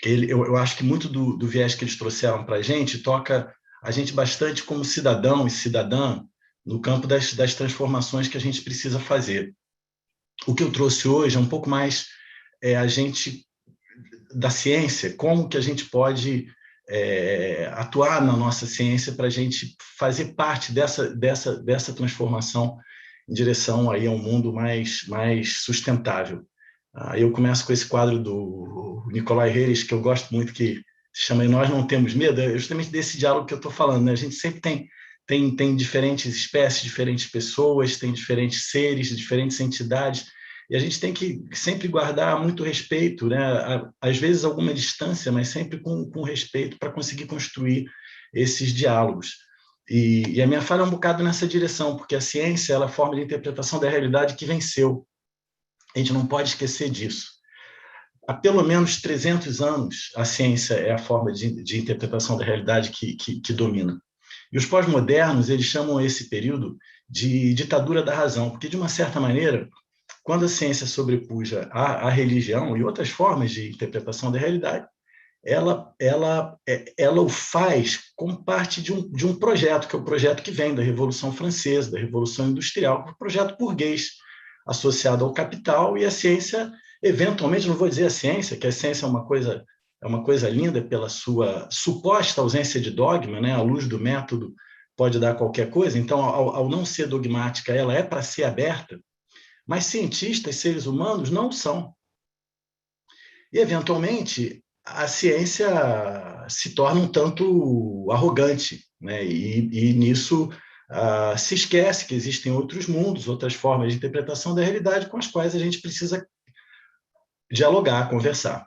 Eu acho que muito do viés que eles trouxeram para a gente toca a gente bastante como cidadão e cidadã no campo das transformações que a gente precisa fazer. O que eu trouxe hoje é um pouco mais a gente da ciência, como que a gente pode atuar na nossa ciência para a gente fazer parte dessa transformação em direção aí a um mundo mais sustentável. Eu começo com esse quadro do Nicolai Reis, que eu gosto muito, que se chama Nós Não Temos Medo, é justamente desse diálogo que eu estou falando, né? A gente sempre tem diferentes espécies, diferentes pessoas, tem diferentes seres, diferentes entidades, e a gente tem que sempre guardar muito respeito, né? Às vezes alguma distância, mas sempre com respeito para conseguir construir esses diálogos. E a minha fala é um bocado nessa direção, porque a ciência ela é a forma de interpretação da realidade que venceu. A gente não pode esquecer disso. Há pelo menos 300 anos, a ciência é a forma de interpretação da realidade que domina. E os pós-modernos, eles chamam esse período de ditadura da razão, porque, de uma certa maneira, quando a ciência sobrepuja a religião e outras formas de interpretação da realidade, ela o faz como parte de um projeto, que é o projeto que vem da Revolução Francesa, da Revolução Industrial, que é um projeto burguês, associado ao capital, e a ciência, eventualmente, não vou dizer a ciência, que a ciência é uma coisa linda pela sua suposta ausência de dogma, né? À luz do método pode dar qualquer coisa, então, ao não ser dogmática, ela é para ser aberta, mas cientistas, seres humanos, não são. E, eventualmente, a ciência se torna um tanto arrogante, né? E nisso se esquece que existem outros mundos, outras formas de interpretação da realidade com as quais a gente precisa dialogar, conversar.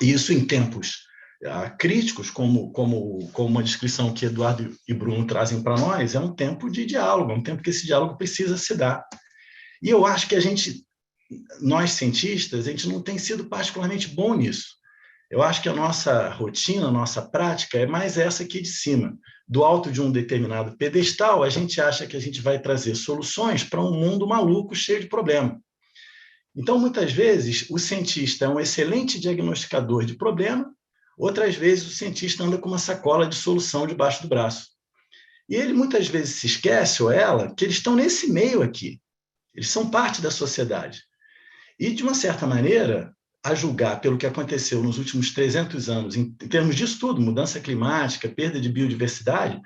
E isso em tempos críticos, como uma descrição que Eduardo e Bruno trazem para nós, é um tempo de diálogo, é um tempo que esse diálogo precisa se dar. E eu acho que nós cientistas, a gente não tem sido particularmente bom nisso. Eu acho que a nossa rotina, a nossa prática é mais essa aqui de cima. Do alto de um determinado pedestal, a gente acha que a gente vai trazer soluções para um mundo maluco, cheio de problema. Então, muitas vezes, o cientista é um excelente diagnosticador de problema, outras vezes o cientista anda com uma sacola de solução debaixo do braço. E ele muitas vezes se esquece, ou ela, que eles estão nesse meio aqui. Eles são parte da sociedade. E, de uma certa maneira, a julgar pelo que aconteceu nos últimos 300 anos, em termos disso tudo, mudança climática, perda de biodiversidade,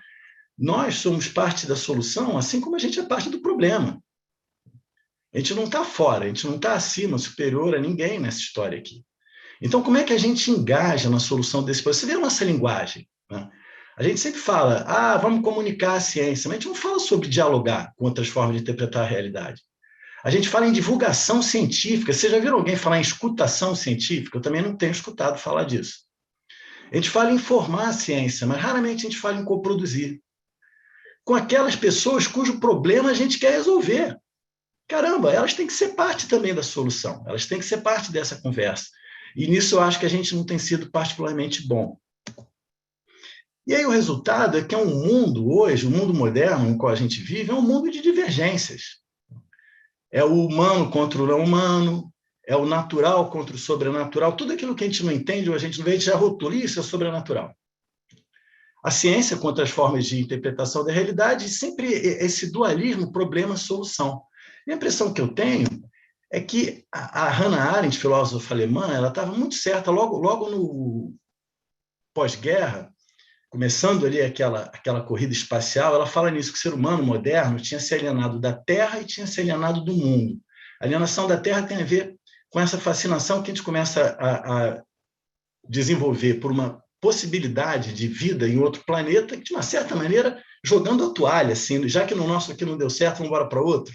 nós somos parte da solução, assim como a gente é parte do problema. A gente não está fora, a gente não está acima, superior a ninguém nessa história aqui. Então, como é que a gente engaja na solução desse problema? Você vê a nossa linguagem, né? A gente sempre fala, vamos comunicar a ciência, mas a gente não fala sobre dialogar com outras formas de interpretar a realidade. A gente fala em divulgação científica. Vocês já viram alguém falar em escutação científica? Eu também não tenho escutado falar disso. A gente fala em informar a ciência, mas raramente a gente fala em coproduzir. Com aquelas pessoas cujo problema a gente quer resolver. Caramba, elas têm que ser parte também da solução. Elas têm que ser parte dessa conversa. E nisso eu acho que a gente não tem sido particularmente bom. E aí o resultado é que é um mundo hoje, o mundo moderno no qual a gente vive, é um mundo de divergências. É o humano contra o não humano, é o natural contra o sobrenatural. Tudo aquilo que a gente não entende ou a gente não vê, a gente já rotula, isso é sobrenatural. a ciência contra as formas de interpretação da realidade, e sempre esse dualismo problema-solução. E a impressão que eu tenho é que a Hannah Arendt, filósofa alemã, ela estava muito certa logo no pós-guerra, começando ali aquela corrida espacial, ela fala nisso, que o ser humano moderno tinha se alienado da Terra e tinha se alienado do mundo. A alienação da Terra tem a ver com essa fascinação que a gente começa a desenvolver por uma possibilidade de vida em outro planeta, que, de uma certa maneira, jogando a toalha, assim, já que no nosso aqui não deu certo, vamos embora para outro.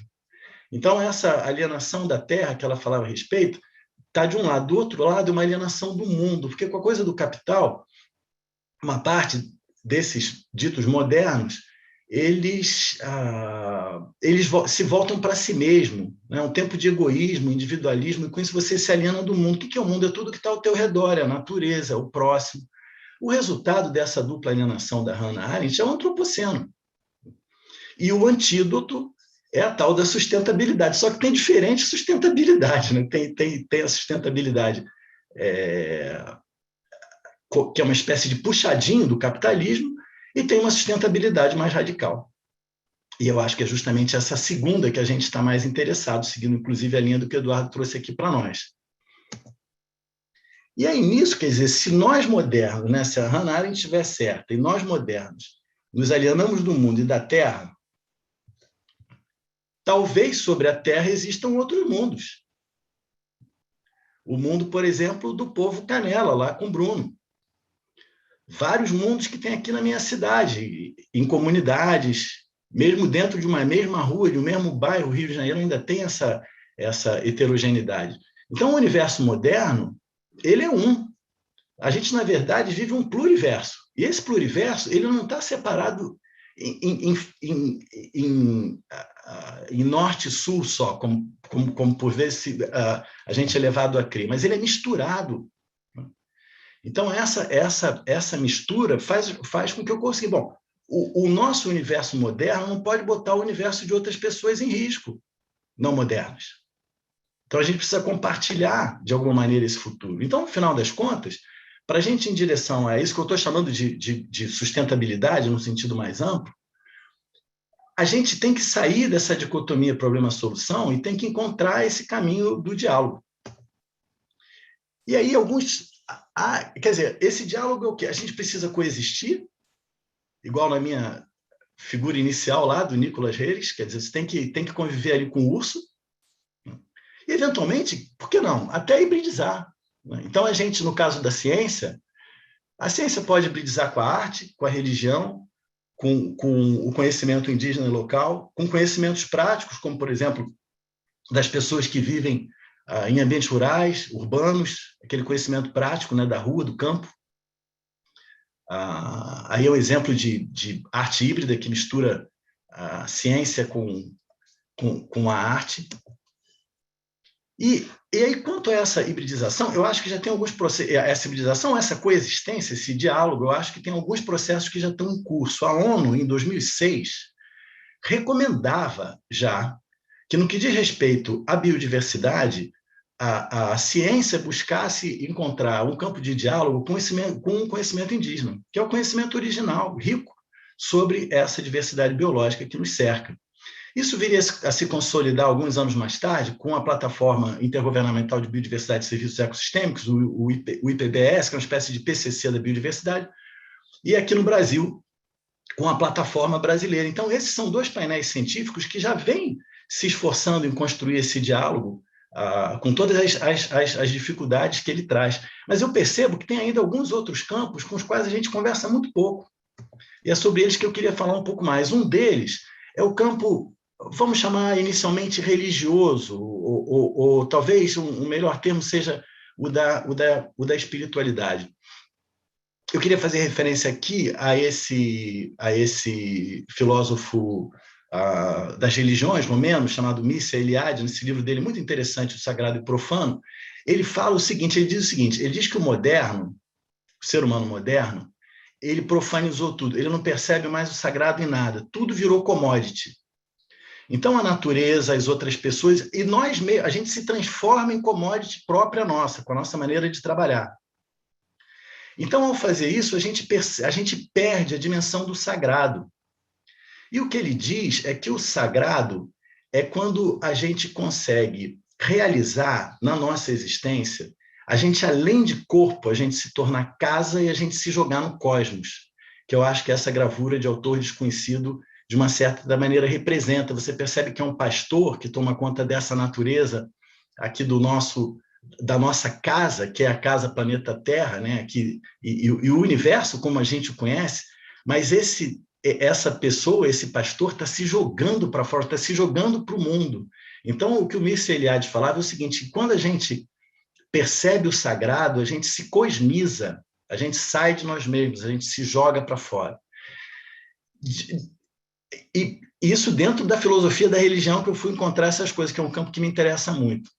Então, essa alienação da Terra que ela falava a respeito está de um lado. Do outro lado, é uma alienação do mundo, porque com a coisa do capital, uma parte desses ditos modernos, eles se voltam para si mesmo, né? Um tempo de egoísmo, individualismo, e com isso você se aliena do mundo. O que é o mundo? É tudo que está ao teu redor, é a natureza, é o próximo. O resultado dessa dupla alienação da Hannah Arendt é o antropoceno. E o antídoto é a tal da sustentabilidade, só que tem diferente sustentabilidade, né? Tem a sustentabilidade que é uma espécie de puxadinho do capitalismo, e tem uma sustentabilidade mais radical. E eu acho que é justamente essa segunda que a gente está mais interessado, seguindo inclusive a linha do que o Eduardo trouxe aqui para nós. E aí, nisso, quer dizer, se nós modernos, né, se a Hannah Arendt estiver certa, e nós modernos nos alienamos do mundo e da Terra, talvez sobre a Terra existam outros mundos. O mundo, por exemplo, do povo Canela, lá com Bruno. Vários mundos que tem aqui na minha cidade, em comunidades, mesmo dentro de uma mesma rua, de um mesmo bairro, o Rio de Janeiro ainda tem essa heterogeneidade. Então, o universo moderno, ele é um. A gente, na verdade, vive um pluriverso. E esse pluriverso, ele não está separado em norte e sul só, como por vezes a gente é levado a crer, mas ele é misturado. Então, essa mistura faz com que eu consiga... Bom, o nosso universo moderno não pode botar o universo de outras pessoas em risco, não modernas. Então, a gente precisa compartilhar, de alguma maneira, esse futuro. Então, no final das contas, para a gente ir em direção a isso que eu estou chamando de sustentabilidade, no sentido mais amplo, a gente tem que sair dessa dicotomia problema-solução e tem que encontrar esse caminho do diálogo. E aí, quer dizer, esse diálogo é o quê? A gente precisa coexistir, igual na minha figura inicial lá do Nicolas Reis, quer dizer, você tem que conviver ali com o urso, e, eventualmente, por que não? Até hibridizar. Então, a gente, no caso da ciência, a ciência pode hibridizar com a arte, com a religião, com o conhecimento indígena e local, com conhecimentos práticos, como, por exemplo, das pessoas que vivem em ambientes rurais, urbanos, aquele conhecimento prático, né, da rua, do campo. Aí é um exemplo de arte híbrida que mistura a ciência com a arte. E aí, quanto a essa hibridização, eu acho que já tem alguns processos, essa hibridização, essa coexistência, esse diálogo, eu acho que tem alguns processos que já estão em curso. A ONU, em 2006, recomendava já que, no que diz respeito à biodiversidade, a ciência buscasse encontrar um campo de diálogo com o conhecimento indígena, que é o conhecimento original, rico, sobre essa diversidade biológica que nos cerca. Isso viria a se consolidar alguns anos mais tarde com a Plataforma Intergovernamental de Biodiversidade e Serviços Ecossistêmicos, o IPBES, que é uma espécie de PCC da biodiversidade, e aqui no Brasil, com a Plataforma Brasileira. Então, esses são dois painéis científicos que já vêm se esforçando em construir esse diálogo, com todas as dificuldades que ele traz. Mas eu percebo que tem ainda alguns outros campos com os quais a gente conversa muito pouco. E é sobre eles que eu queria falar um pouco mais. Um deles é o campo, vamos chamar inicialmente religioso, ou talvez um melhor termo seja o da espiritualidade. Eu queria fazer referência aqui a esse filósofo das religiões romenos, chamado Mircea Eliade, nesse livro dele muito interessante, O Sagrado e Profano. Ele fala o seguinte, ele diz que o moderno, o ser humano moderno, ele profanizou tudo, ele não percebe mais o sagrado em nada, tudo virou commodity. Então, a natureza, as outras pessoas, e nós mesmos, a gente se transforma em commodity própria nossa, com a nossa maneira de trabalhar. Então, ao fazer isso, a gente perde a dimensão do sagrado. E o que ele diz é que o sagrado é quando a gente consegue realizar na nossa existência, a gente, além de corpo, a gente se tornar casa e a gente se jogar no cosmos, que eu acho que essa gravura de autor desconhecido, de uma certa maneira, representa. Você percebe que é um pastor que toma conta dessa natureza aqui da nossa casa, que é a casa planeta Terra, né? E o universo como a gente o conhece, mas essa pessoa, esse pastor, está se jogando para fora, está se jogando para o mundo. Então, o que o Mircea Eliade falava é o seguinte: quando a gente percebe o sagrado, a gente se cosmiza, a gente sai de nós mesmos, a gente se joga para fora. E isso dentro da filosofia da religião, que eu fui encontrar essas coisas, que é um campo que me interessa muito.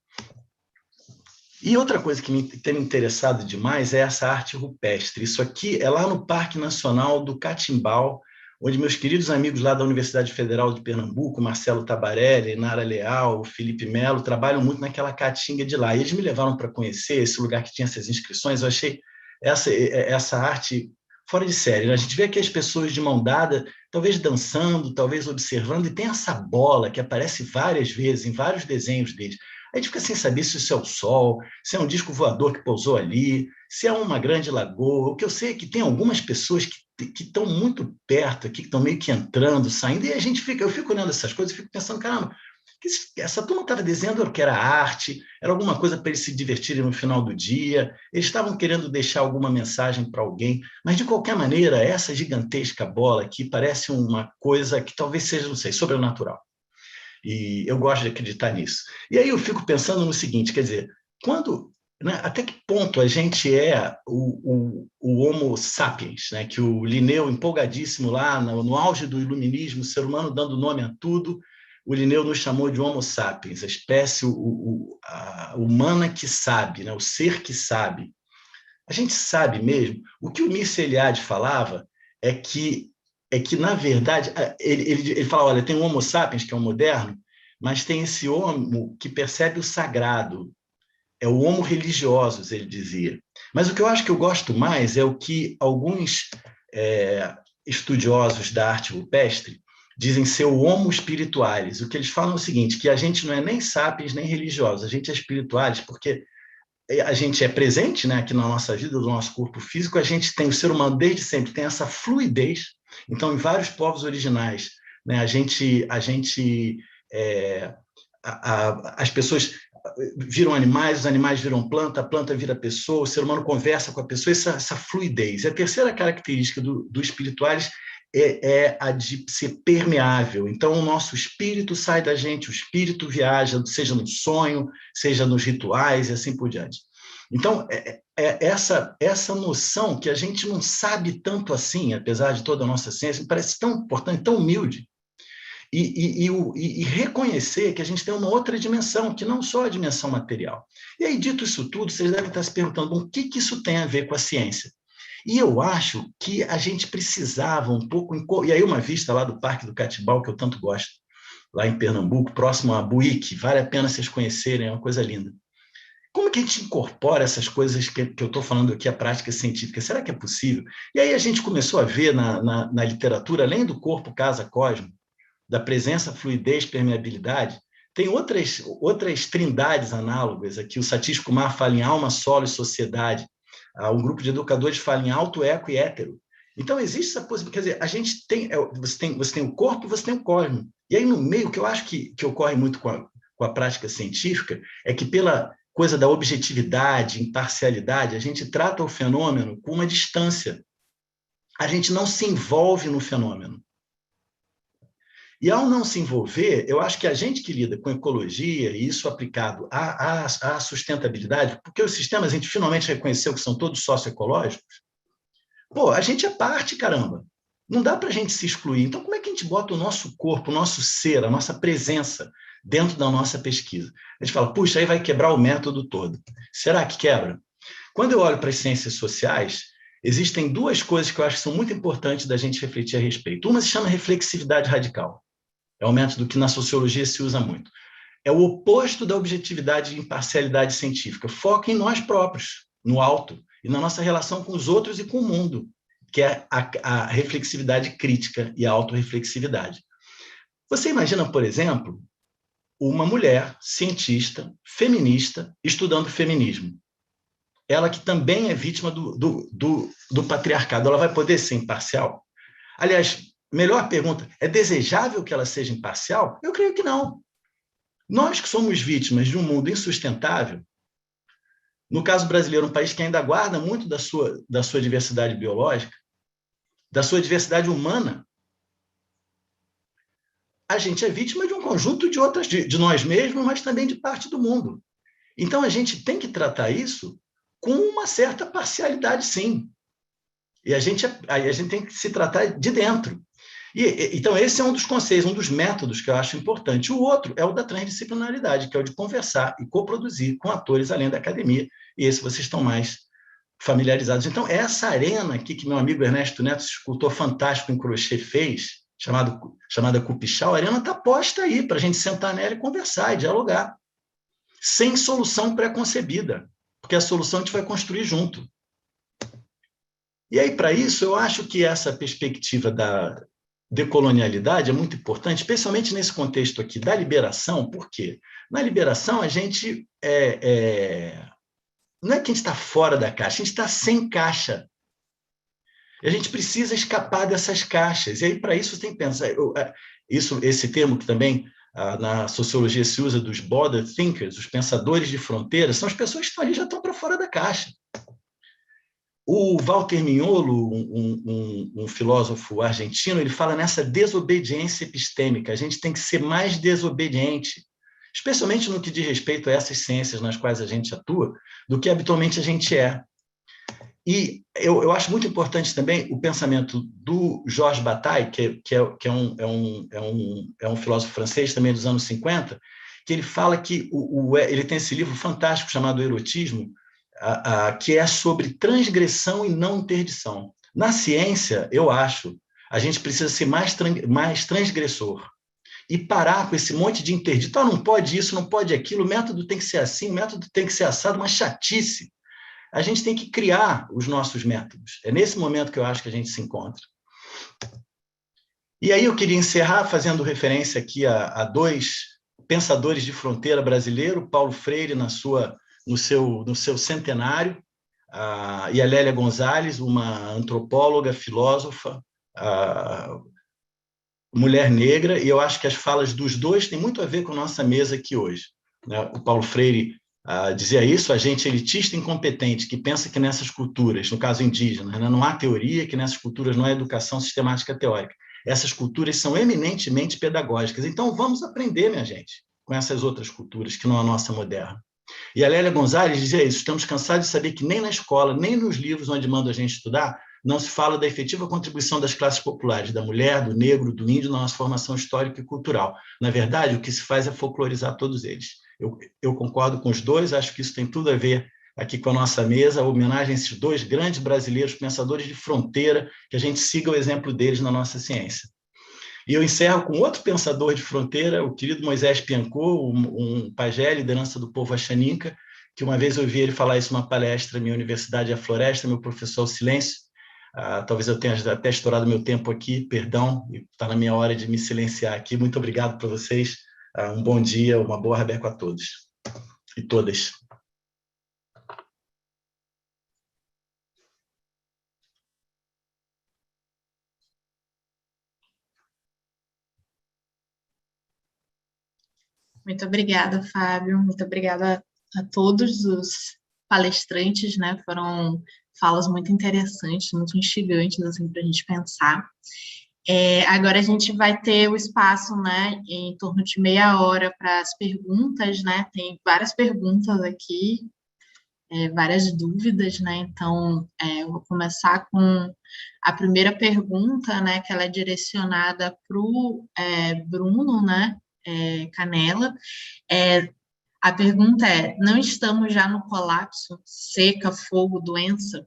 E outra coisa que tem me interessado demais é essa arte rupestre. Isso aqui é lá no Parque Nacional do Catimbau, onde meus queridos amigos lá da Universidade Federal de Pernambuco, Marcelo Tabarelli, Nara Leal, Felipe Melo, trabalham muito naquela caatinga de lá. E eles me levaram para conhecer esse lugar que tinha essas inscrições. Eu achei essa arte fora de série. A gente vê aqui as pessoas de mão dada, talvez dançando, talvez observando, e tem essa bola que aparece várias vezes em vários desenhos deles. A gente fica sem saber se isso é o Sol, se é um disco voador que pousou ali, se é uma grande lagoa. O que eu sei é que tem algumas pessoas que estão muito perto aqui, que estão meio que entrando, saindo, e eu fico olhando essas coisas e fico pensando, caramba, essa turma estava dizendo que era arte, era alguma coisa para eles se divertirem no final do dia, eles estavam querendo deixar alguma mensagem para alguém, mas de qualquer maneira, essa gigantesca bola aqui parece uma coisa que talvez seja, não sei, sobrenatural. E eu gosto de acreditar nisso. E aí eu fico pensando no seguinte, quer dizer, até que ponto a gente é o Homo sapiens, né? Que o Linneu, empolgadíssimo lá, no auge do iluminismo, o ser humano dando nome a tudo, o Linneu nos chamou de Homo sapiens, a espécie a humana que sabe, né? O ser que sabe. A gente sabe mesmo. O que o Mircea Eliade falava é que, na verdade, ele fala, olha, tem o Homo sapiens, que é o moderno, mas tem esse Homo que percebe o sagrado, é o Homo religiosus, ele dizia. Mas o que eu acho que eu gosto mais é o que alguns estudiosos da arte rupestre dizem ser o Homo spiritualis. O que eles falam é o seguinte, que a gente não é nem sapiens, nem religiosos, a gente é spiritualis, porque a gente é presente, né, aqui na nossa vida, do nosso corpo físico, a gente tem, o ser humano desde sempre tem essa fluidez. Então, em vários povos originais, né, as pessoas viram animais, os animais viram planta, a planta vira pessoa, o ser humano conversa com a pessoa, essa fluidez. E a terceira característica do espiritualis é a de ser permeável. Então, o nosso espírito sai da gente, o espírito viaja, seja no sonho, seja nos rituais e assim por diante. Então, essa noção que a gente não sabe tanto assim, apesar de toda a nossa ciência, me parece tão importante, tão humilde, e reconhecer que a gente tem uma outra dimensão, que não só a dimensão material. E aí, dito isso tudo, vocês devem estar se perguntando, bom, o que isso tem a ver com a ciência? E eu acho que a gente precisava um pouco... E aí uma vista lá do Parque do Catimbau, que eu tanto gosto, lá em Pernambuco, próximo a Buíque, vale a pena vocês conhecerem, é uma coisa linda. Como que a gente incorpora essas coisas que eu estou falando aqui, a prática científica? Será que é possível? E aí a gente começou a ver na literatura, além do corpo, casa, cosmo, da presença, fluidez, permeabilidade, tem outras trindades análogas. Aqui o Satish Kumar fala em alma, solo e sociedade. Um grupo de educadores fala em auto, eco e hétero. Então, existe essa possibilidade. Quer dizer, a gente você tem o corpo e você tem o cosmo. E aí, no meio, o que eu acho que ocorre muito com a prática científica é que, pela coisa da objetividade, imparcialidade, a gente trata o fenômeno com uma distância. A gente não se envolve no fenômeno. E, ao não se envolver, eu acho que a gente que lida com ecologia, e isso aplicado à sustentabilidade, porque os sistemas a gente finalmente reconheceu que são todos socioecológicos, pô, a gente é parte, caramba. Não dá para a gente se excluir. Então, como é que a gente bota o nosso corpo, o nosso ser, a nossa presença dentro da nossa pesquisa? A gente fala, puxa, aí vai quebrar o método todo. Será que quebra? Quando eu olho para as ciências sociais, existem duas coisas que eu acho que são muito importantes da gente refletir a respeito. Uma se chama reflexividade radical. É um método que na sociologia se usa muito. É o oposto da objetividade e imparcialidade científica. Foca em nós próprios, no alto. e na nossa relação com os outros e com o mundo, que é a reflexividade crítica e a autorreflexividade. Você imagina, por exemplo, uma mulher cientista, feminista, estudando feminismo. Ela que também é vítima do patriarcado, ela vai poder ser imparcial? Aliás, melhor pergunta, é desejável que ela seja imparcial? Eu creio que não. Nós que somos vítimas de um mundo insustentável, no caso brasileiro, um país que ainda guarda muito da sua diversidade biológica, da sua diversidade humana, a gente é vítima de um conjunto de outras, de nós mesmos, mas também de parte do mundo. Então, a gente tem que tratar isso com uma certa parcialidade, sim. E a gente tem que se tratar de dentro. Então, esse é um dos conceitos, um dos métodos que eu acho importante. O outro é o da transdisciplinaridade, que é o de conversar e coproduzir com atores além da academia, e esse vocês estão mais familiarizados. Então, essa arena aqui que meu amigo Ernesto Neto, esse escultor fantástico em crochê, fez, chamada Cupichal, a arena está posta aí para a gente sentar nela e conversar e dialogar, sem solução pré-concebida, porque a solução a gente vai construir junto. E aí, para isso, eu acho que essa perspectiva da decolonialidade é muito importante, especialmente nesse contexto aqui da liberação. Por quê? Na liberação, a gente não é que a gente está fora da caixa, a gente está sem caixa. E a gente precisa escapar dessas caixas. E aí, para isso, você tem que pensar. Esse termo que também na sociologia se usa dos border thinkers, os pensadores de fronteira, são as pessoas que estão ali, já estão para fora da caixa. O Walter Mignolo, um filósofo argentino, ele fala nessa desobediência epistêmica. A gente tem que ser mais desobediente, especialmente no que diz respeito a essas ciências nas quais a gente atua, do que habitualmente a gente é. E eu acho muito importante também o pensamento do Georges Bataille, que é um filósofo francês também dos anos 50, que ele fala que ele tem esse livro fantástico chamado Erotismo, que é sobre transgressão e não interdição. Na ciência, eu acho, a gente precisa ser mais transgressor e parar com esse monte de interdito. Não pode isso, não pode aquilo, o método tem que ser assim, o método tem que ser assado, uma chatice. A gente tem que criar os nossos métodos. É nesse momento que eu acho que a gente se encontra. E aí eu queria encerrar fazendo referência aqui a dois pensadores de fronteira brasileiro, Paulo Freire no seu centenário, e a Lélia Gonzalez, uma antropóloga, filósofa, mulher negra, e eu acho que as falas dos dois têm muito a ver com a nossa mesa aqui hoje. O Paulo Freire dizia isso: a gente elitista e incompetente que pensa que nessas culturas, no caso indígena, não há teoria, que nessas culturas não há educação sistemática teórica. Essas culturas são eminentemente pedagógicas. Então, vamos aprender, minha gente, com essas outras culturas, que não a nossa moderna. E a Lélia Gonzalez dizia isso: estamos cansados de saber que nem na escola, nem nos livros onde manda a gente estudar, não se fala da efetiva contribuição das classes populares, da mulher, do negro, do índio, na nossa formação histórica e cultural. Na verdade, o que se faz é folclorizar todos eles. Eu concordo com os dois, acho que isso tem tudo a ver aqui com a nossa mesa, a homenagem a esses dois grandes brasileiros, pensadores de fronteira, que a gente siga o exemplo deles na nossa ciência. E eu encerro com outro pensador de fronteira, o querido Moisés Pianco, um pajé, liderança do povo Axaninca, que uma vez eu ouvi ele falar isso numa palestra, minha universidade é a Floresta, meu professor, o Silêncio. Talvez eu tenha até estourado meu tempo aqui, perdão, está na minha hora de me silenciar aqui. Muito obrigado para vocês, um bom dia, uma boa Rabeco a todos e todas. Muito obrigada, Fábio. Muito obrigada a todos os palestrantes, né? Foram falas muito interessantes, muito instigantes, assim, para a gente pensar. Agora a gente vai ter o espaço, né, em torno de meia hora para as perguntas, né? Tem várias perguntas aqui, várias dúvidas, né? Então, eu vou começar com a primeira pergunta, né? Que ela é direcionada para o Bruno, né? Canela. A pergunta é: não estamos já no colapso? Seca, fogo, doença?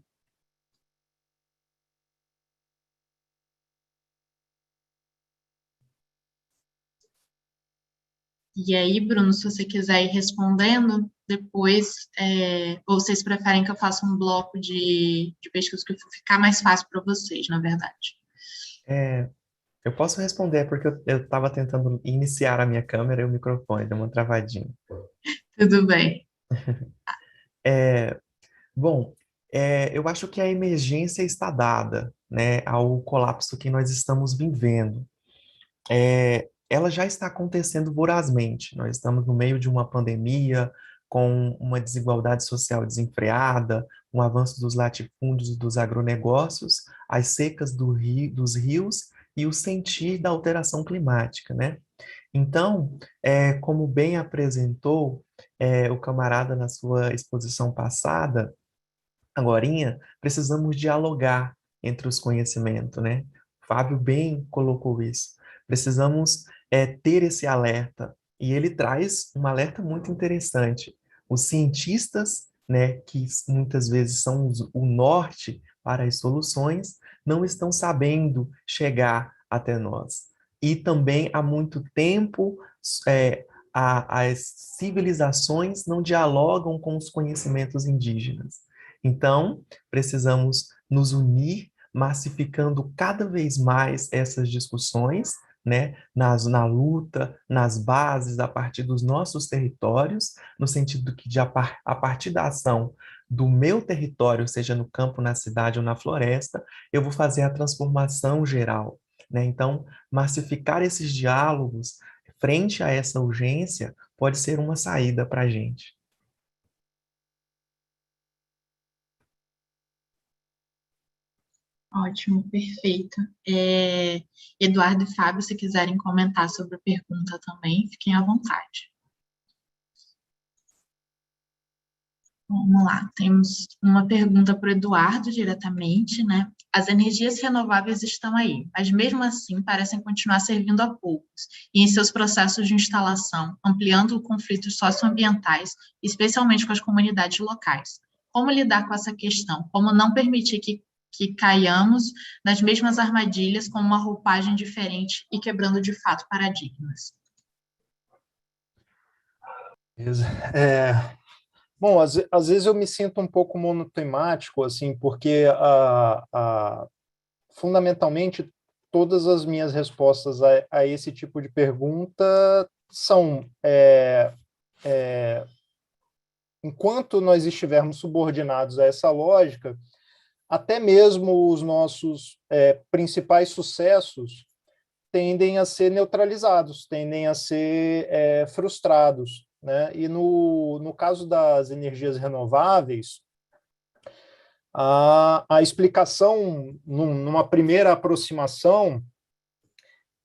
E aí, Bruno, se você quiser ir respondendo, depois, ou vocês preferem que eu faça um bloco de pesquisa que ficar mais fácil para vocês, na verdade. Eu posso responder, porque eu estava tentando iniciar a minha câmera e o microfone, deu uma travadinha. Tudo bem. É, Bom, eu acho que a emergência está dada, né, ao colapso que nós estamos vivendo. Ela já está acontecendo vorazmente. Nós estamos no meio de uma pandemia, com uma desigualdade social desenfreada, um avanço dos latifúndios dos agronegócios, as secas dos rios e o sentir da alteração climática, né? Então, como bem apresentou o camarada na sua exposição passada, agorinha, precisamos dialogar entre os conhecimentos, né? O Fábio bem colocou isso. Precisamos ter esse alerta. E ele traz um alerta muito interessante. Os cientistas, né, que muitas vezes são o norte para as soluções, não estão sabendo chegar até nós. E também há muito tempo as civilizações não dialogam com os conhecimentos indígenas. Então, precisamos nos unir, massificando cada vez mais essas discussões, né, na luta, nas bases, a partir dos nossos territórios, no sentido que a partir da ação do meu território, seja no campo, na cidade ou na floresta, eu vou fazer a transformação geral, né? Então, massificar esses diálogos frente a essa urgência pode ser uma saída para a gente. Ótimo, perfeito. Eduardo e Fábio, se quiserem comentar sobre a pergunta também, fiquem à vontade. Vamos lá, temos uma pergunta para o Eduardo diretamente, né? As energias renováveis estão aí, mas mesmo assim parecem continuar servindo a poucos, e em seus processos de instalação, ampliando conflitos socioambientais, especialmente com as comunidades locais. Como lidar com essa questão? Como não permitir que caiamos nas mesmas armadilhas com uma roupagem diferente e quebrando de fato paradigmas? Bom, às vezes eu me sinto um pouco monotemático, assim, porque fundamentalmente todas as minhas respostas a esse tipo de pergunta são enquanto nós estivermos subordinados a essa lógica, até mesmo os nossos principais sucessos tendem a ser neutralizados, tendem a ser frustrados, né? E no caso das energias renováveis, a explicação, numa primeira aproximação,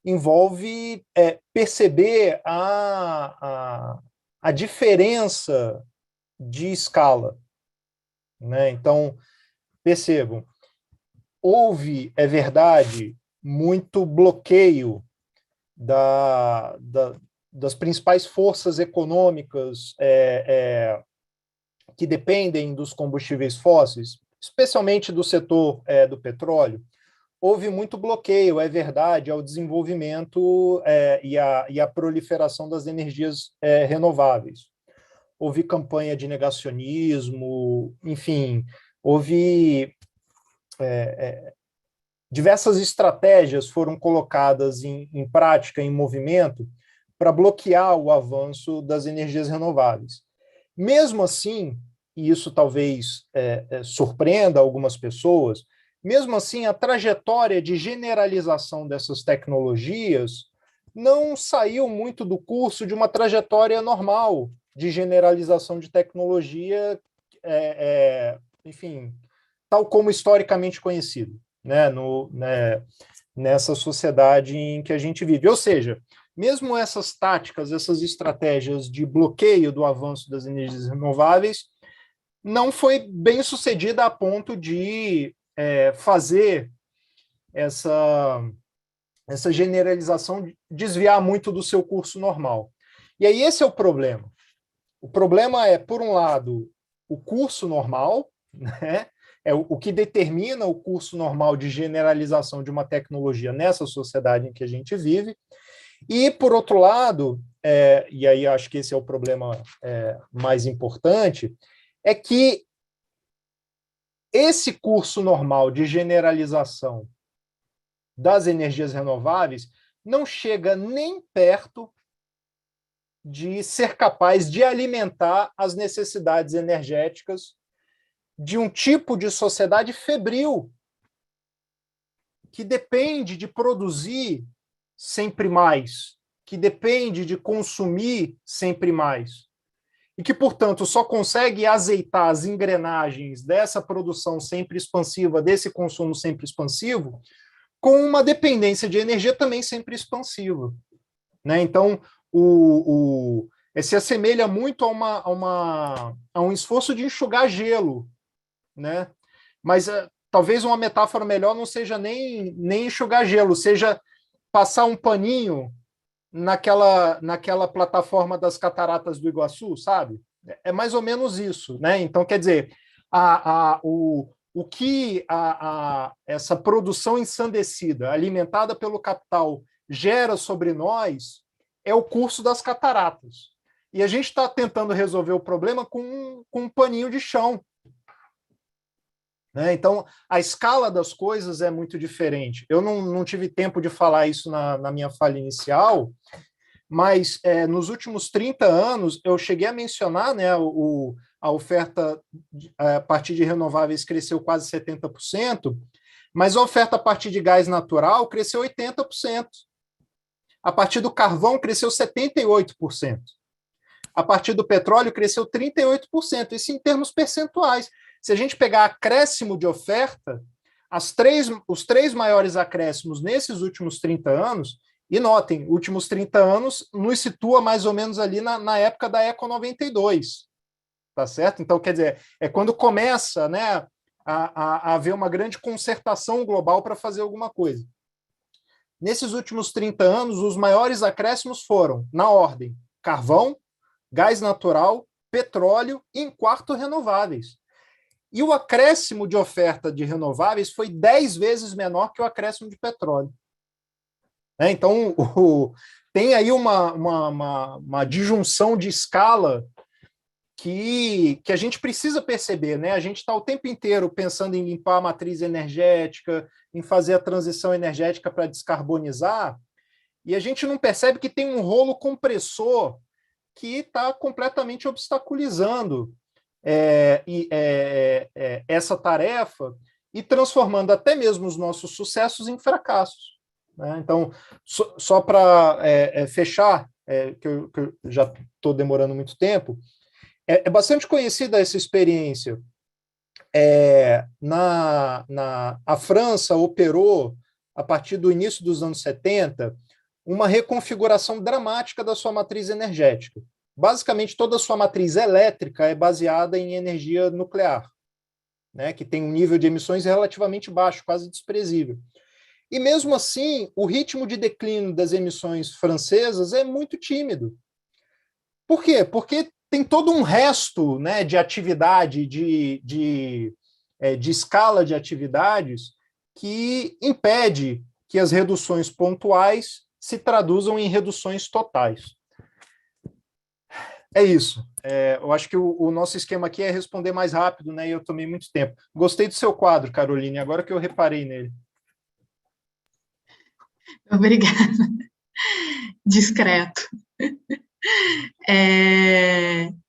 envolve perceber a diferença de escala, né? Então, percebam, houve, é verdade, muito bloqueio das principais forças econômicas que dependem dos combustíveis fósseis, especialmente do setor do petróleo. Houve muito bloqueio, é verdade, ao desenvolvimento e a proliferação das energias renováveis. Houve campanha de negacionismo, enfim, houve diversas estratégias foram colocadas em prática, em movimento, para bloquear o avanço das energias renováveis. Mesmo assim, e isso talvez surpreenda algumas pessoas, mesmo assim, a trajetória de generalização dessas tecnologias não saiu muito do curso de uma trajetória normal de generalização de tecnologia, enfim, tal como historicamente conhecido, né, nessa sociedade em que a gente vive. Ou seja, mesmo essas táticas, essas estratégias de bloqueio do avanço das energias renováveis não foi bem sucedida a ponto de fazer essa generalização desviar muito do seu curso normal. E aí esse é o problema. O problema é, por um lado, o curso normal, né? É o que determina o curso normal de generalização de uma tecnologia nessa sociedade em que a gente vive, E, por outro lado, e aí acho que esse é o problema mais importante, é que esse curso normal de generalização das energias renováveis não chega nem perto de ser capaz de alimentar as necessidades energéticas de um tipo de sociedade febril, que depende de produzir sempre mais, que depende de consumir sempre mais, e que, portanto, só consegue azeitar as engrenagens dessa produção sempre expansiva, desse consumo sempre expansivo, com uma dependência de energia também sempre expansiva. Né? Então, se assemelha muito a um esforço de enxugar gelo, né? Mas talvez uma metáfora melhor não seja nem enxugar gelo, seja passar um paninho naquela plataforma das cataratas do Iguaçu, sabe? É mais ou menos isso, né? Então, quer dizer, o que essa produção ensandecida, alimentada pelo capital, gera sobre nós é o curso das cataratas. E a gente está tentando resolver o problema com um paninho de chão. Né? Então, a escala das coisas é muito diferente. Eu não tive tempo de falar isso na minha fala inicial, mas nos últimos 30 anos eu cheguei a mencionar, né, a oferta a partir de renováveis cresceu quase 70%, mas a oferta a partir de gás natural cresceu 80%. A partir do carvão cresceu 78%. A partir do petróleo cresceu 38%, isso em termos percentuais. Se a gente pegar acréscimo de oferta, os três maiores acréscimos nesses últimos 30 anos, e notem, últimos 30 anos nos situa mais ou menos ali na época da Eco 92, tá certo? Então, quer dizer, é quando começa, né, a haver uma grande concertação global para fazer alguma coisa. Nesses últimos 30 anos, os maiores acréscimos foram, na ordem, carvão, gás natural, petróleo e, em quarto, renováveis. E o acréscimo de oferta de renováveis foi 10 vezes menor que o acréscimo de petróleo. Então, tem aí uma disjunção de escala que a gente precisa perceber. Né? A gente está o tempo inteiro pensando em limpar a matriz energética, em fazer a transição energética para descarbonizar, e a gente não percebe que tem um rolo compressor que está completamente obstaculizando essa tarefa e transformando até mesmo os nossos sucessos em fracassos. Né? Então, só para fechar, que eu já estou demorando muito tempo, é bastante conhecida essa experiência. A França operou, a partir do início dos anos 70, uma reconfiguração dramática da sua matriz energética. Basicamente, toda a sua matriz elétrica é baseada em energia nuclear, né, que tem um nível de emissões relativamente baixo, quase desprezível. E, mesmo assim, o ritmo de declínio das emissões francesas é muito tímido. Por quê? Porque tem todo um resto, né, de atividade, de escala de atividades que impede que as reduções pontuais se traduzam em reduções totais. É isso. Eu acho que o nosso esquema aqui é responder mais rápido, né, e eu tomei muito tempo. Gostei do seu quadro, Caroline, agora que eu reparei nele. Obrigada. Discreto.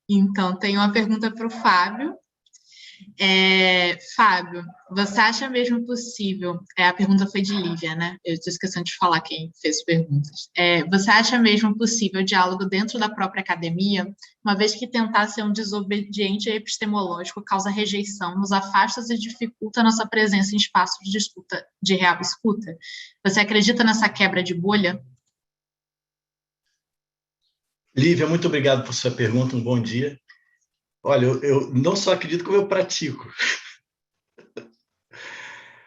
Então, tem uma pergunta para o Fábio. Fábio, você acha mesmo possível... a pergunta foi de Lívia, né? Eu estou esquecendo de falar quem fez perguntas. Você acha mesmo possível diálogo dentro da própria academia, uma vez que tentar ser um desobediente epistemológico causa rejeição, nos afasta e dificulta nossa presença em espaços de escuta, de real escuta? Você acredita nessa quebra de bolha? Lívia, muito obrigado por sua pergunta, um bom dia. Olha, eu não só acredito, como eu pratico.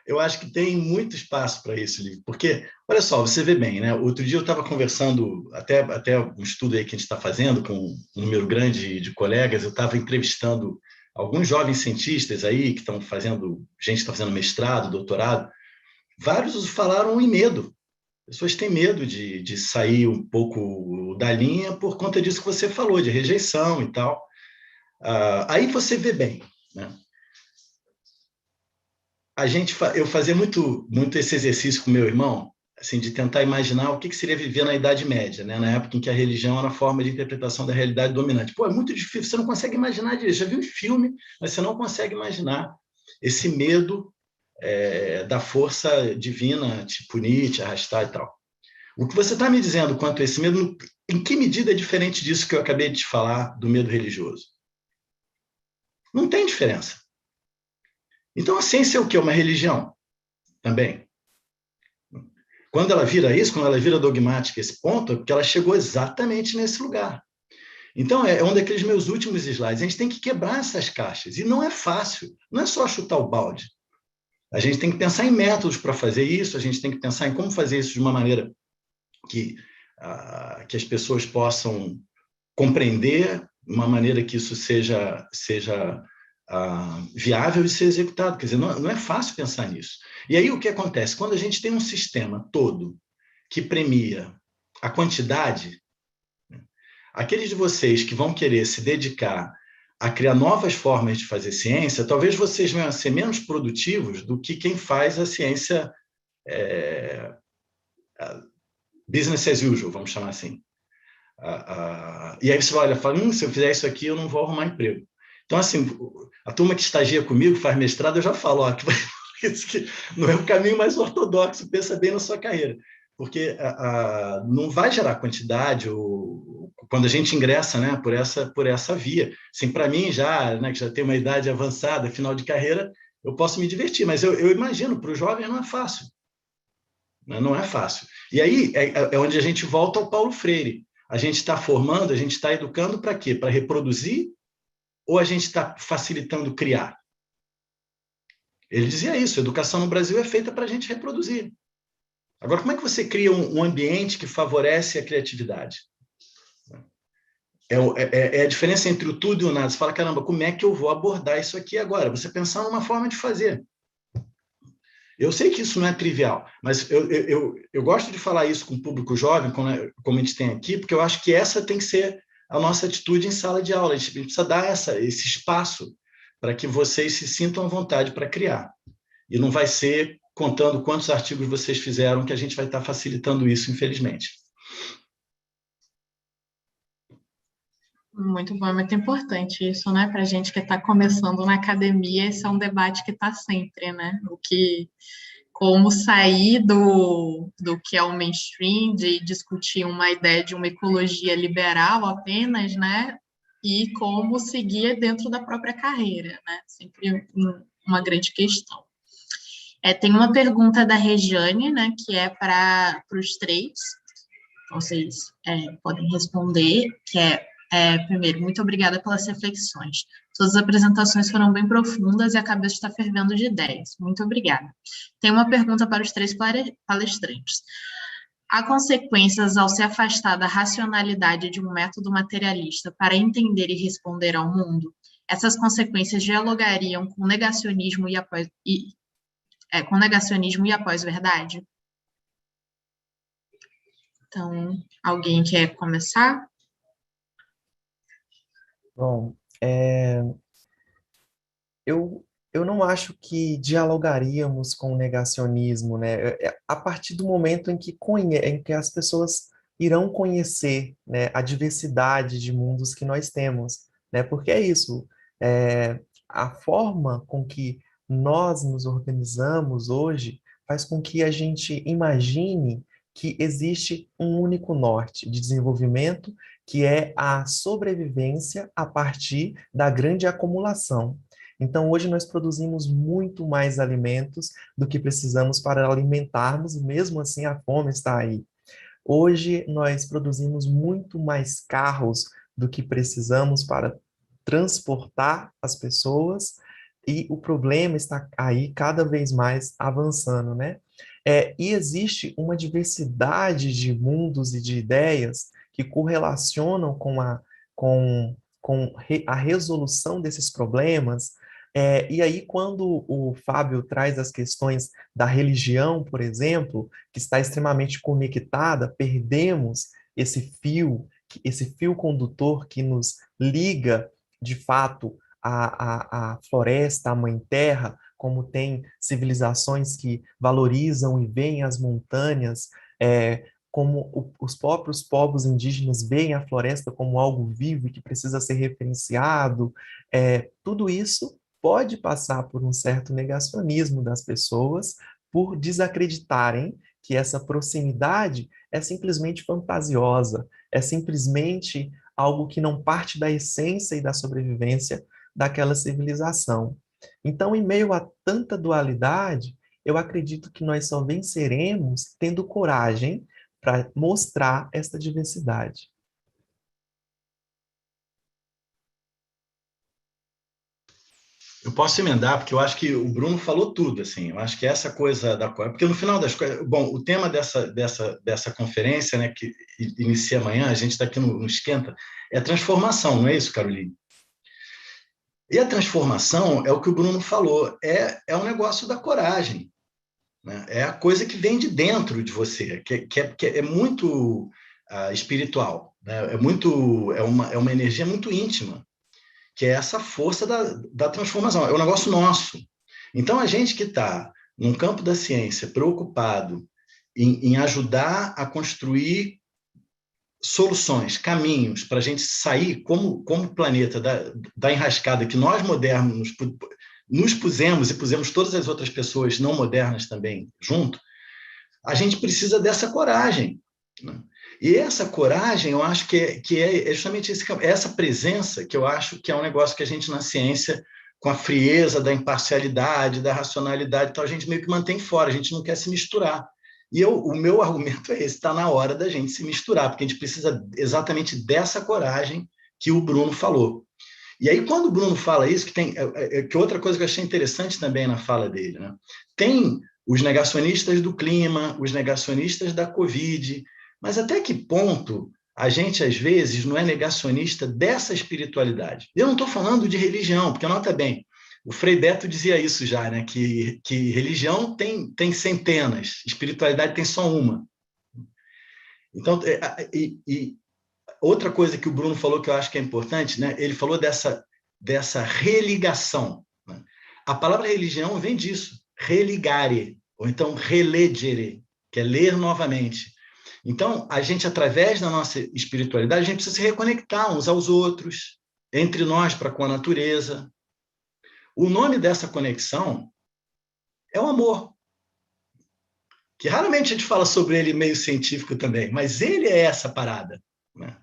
Eu acho que tem muito espaço para isso, Lívia, porque, olha só, você vê bem, né? Outro dia eu estava conversando, até um estudo aí que a gente está fazendo com um número grande de colegas, eu estava entrevistando alguns jovens cientistas aí que estão fazendo, gente que está fazendo mestrado, doutorado, vários falaram em medo. Pessoas têm medo de sair um pouco da linha por conta disso que você falou, de rejeição e tal. Aí você vê bem, né? Eu fazia muito esse exercício com meu irmão, assim, de tentar imaginar o que seria viver na Idade Média, né? Na época em que a religião era a forma de interpretação da realidade dominante. Pô, é muito difícil, você não consegue imaginar disso. Já viu um filme, mas você não consegue imaginar esse medo da força divina te punir, te arrastar e tal. O que você está me dizendo quanto a esse medo, em que medida é diferente disso que eu acabei de te falar, do medo religioso? Não tem diferença. Então, a ciência é o quê? Uma religião também. Quando ela vira isso, quando ela vira dogmática esse ponto, é porque ela chegou exatamente nesse lugar. Então, é um daqueles meus últimos slides. A gente tem que quebrar essas caixas. E não é fácil. Não é só chutar o balde. A gente tem que pensar em métodos para fazer isso, a gente tem que pensar em como fazer isso de uma maneira que as pessoas possam compreender, uma maneira que isso seja viável de ser executado. Quer dizer, não é fácil pensar nisso. E aí o que acontece? Quando a gente tem um sistema todo que premia a quantidade, aqueles de vocês que vão querer se dedicar a criar novas formas de fazer ciência, talvez vocês venham a ser menos produtivos do que quem faz a ciência business as usual, vamos chamar assim. E aí você olha e fala, se eu fizer isso aqui, eu não vou arrumar emprego. Então, assim, a turma que estagia comigo, faz mestrado, eu já falo, ó, que não é o caminho mais ortodoxo, pensa bem na sua carreira. Porque não vai gerar quantidade quando a gente ingressa, né, por essa via. Assim, para mim, né, que já tem uma idade avançada, final de carreira, eu posso me divertir, mas eu imagino, para o jovem não é fácil. Né, não é fácil. E aí é onde a gente volta ao Paulo Freire. A gente está formando, a gente está educando para quê? Para reproduzir ou a gente está facilitando criar? Ele dizia isso, a educação no Brasil é feita para a gente reproduzir. Agora, como é que você cria um ambiente que favorece a criatividade? É a diferença entre o tudo e o nada. Você fala, caramba, como é que eu vou abordar isso aqui agora? Você pensar numa forma de fazer. Eu sei que isso não é trivial, mas eu gosto de falar isso com o público jovem, como a gente tem aqui, porque eu acho que essa tem que ser a nossa atitude em sala de aula. A gente precisa dar esse espaço para que vocês se sintam à vontade para criar. E não vai ser contando quantos artigos vocês fizeram que a gente vai estar facilitando isso, infelizmente. Muito bom, é muito importante isso, né? Para a gente que está começando na academia, esse é um debate que está sempre, né? Como sair do que é o mainstream, de discutir uma ideia de uma ecologia liberal apenas, né? E como seguir dentro da própria carreira, né? Sempre uma grande questão. Tem uma pergunta da Regiane, né? Que é para os três. Vocês podem responder, que primeiro, muito obrigada pelas reflexões. Suas apresentações foram bem profundas e a cabeça está fervendo de ideias. Muito obrigada. Tem uma pergunta para os três palestrantes. Há consequências ao se afastar da racionalidade de um método materialista para entender e responder ao mundo? Essas consequências dialogariam com negacionismo e a pós-verdade? Então, alguém quer começar? Bom, eu não acho que dialogaríamos com o negacionismo, né? A partir do momento em que as pessoas irão conhecer, né, a diversidade de mundos que nós temos, né? Porque é isso, a forma com que nós nos organizamos hoje faz com que a gente imagine que existe um único norte de desenvolvimento, que é a sobrevivência a partir da grande acumulação. Então, hoje nós produzimos muito mais alimentos do que precisamos para alimentarmos, e mesmo assim a fome está aí. Hoje nós produzimos muito mais carros do que precisamos para transportar as pessoas, e o problema está aí cada vez mais avançando, né? E existe uma diversidade de mundos e de ideias que correlacionam com a resolução desses problemas, E aí, quando o Fábio traz as questões da religião, por exemplo, que está extremamente conectada, perdemos esse fio condutor que nos liga, de fato, à floresta, à mãe terra, como tem civilizações que valorizam e veem as montanhas, como os próprios povos indígenas veem a floresta como algo vivo e que precisa ser referenciado, tudo isso pode passar por um certo negacionismo das pessoas por desacreditarem que essa proximidade é simplesmente fantasiosa, é simplesmente algo que não parte da essência e da sobrevivência daquela civilização. Então, em meio a tanta dualidade, eu acredito que nós só venceremos tendo coragem para mostrar esta diversidade. Eu posso emendar, porque eu acho que o Bruno falou tudo, assim, eu acho que essa coisa da... Porque no final das coisas... Bom, o tema dessa conferência, né, que inicia amanhã, a gente está aqui no Esquenta, é transformação, não é isso, Caroline? E a transformação é o que o Bruno falou, é um negócio da coragem, né? É a coisa que vem de dentro de você, que é muito espiritual, né? É uma energia muito íntima, que é essa força da transformação, é um negócio nosso. Então, a gente que está num campo da ciência preocupado em ajudar a construir soluções, caminhos para a gente sair como planeta da enrascada que nós modernos nos pusemos e pusemos todas as outras pessoas não modernas também junto, a gente precisa dessa coragem, né? E essa coragem, eu acho que é justamente essa presença que eu acho que é um negócio que a gente na ciência, com a frieza da imparcialidade, da racionalidade, então a gente meio que mantém fora, a gente não quer se misturar. E o meu argumento é esse, está na hora da gente se misturar, porque a gente precisa exatamente dessa coragem que o Bruno falou. E aí, quando o Bruno fala isso, que outra coisa que eu achei interessante também na fala dele, né? Tem os negacionistas do clima, os negacionistas da Covid, mas até que ponto a gente, às vezes, não é negacionista dessa espiritualidade? Eu não estou falando de religião, porque, nota bem, o Frei Beto dizia isso já, né? Que religião tem centenas, espiritualidade tem só uma. Então, outra coisa que o Bruno falou que eu acho que é importante, né? Ele falou dessa religação, né? A palavra religião vem disso, religare, ou então relegere, que é ler novamente. Então, a gente, através da nossa espiritualidade, a gente precisa se reconectar uns aos outros, entre nós para com a natureza. O nome dessa conexão é o amor, que raramente a gente fala sobre ele meio científico também, mas ele é essa parada, né?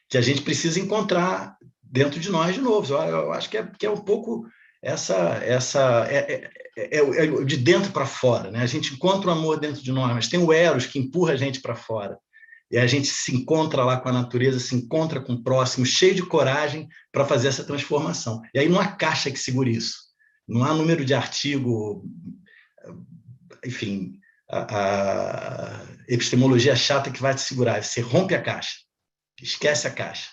Que a gente precisa encontrar dentro de nós de novo. Eu acho que é um pouco de dentro para fora, né? A gente encontra o amor dentro de nós, mas tem o Eros que empurra a gente para fora. E a gente se encontra lá com a natureza, se encontra com o próximo, cheio de coragem para fazer essa transformação. E aí não há caixa que segure isso. Não há número de artigo, enfim, a epistemologia chata que vai te segurar. Você rompe a caixa. Esquece a caixa.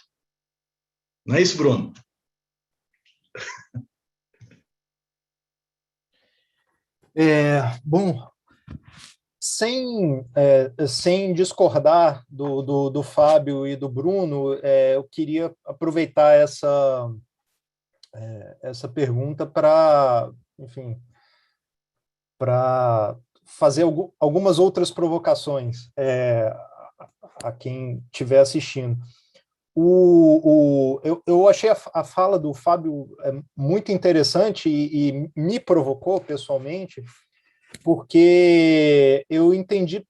Não é isso, Bruno? Bom, sem discordar do Fábio e do Bruno, eu queria aproveitar essa pergunta para, enfim, para fazer algumas outras provocações a quem estiver assistindo. Eu achei a fala do Fábio muito interessante e me provocou pessoalmente, porque eu entendi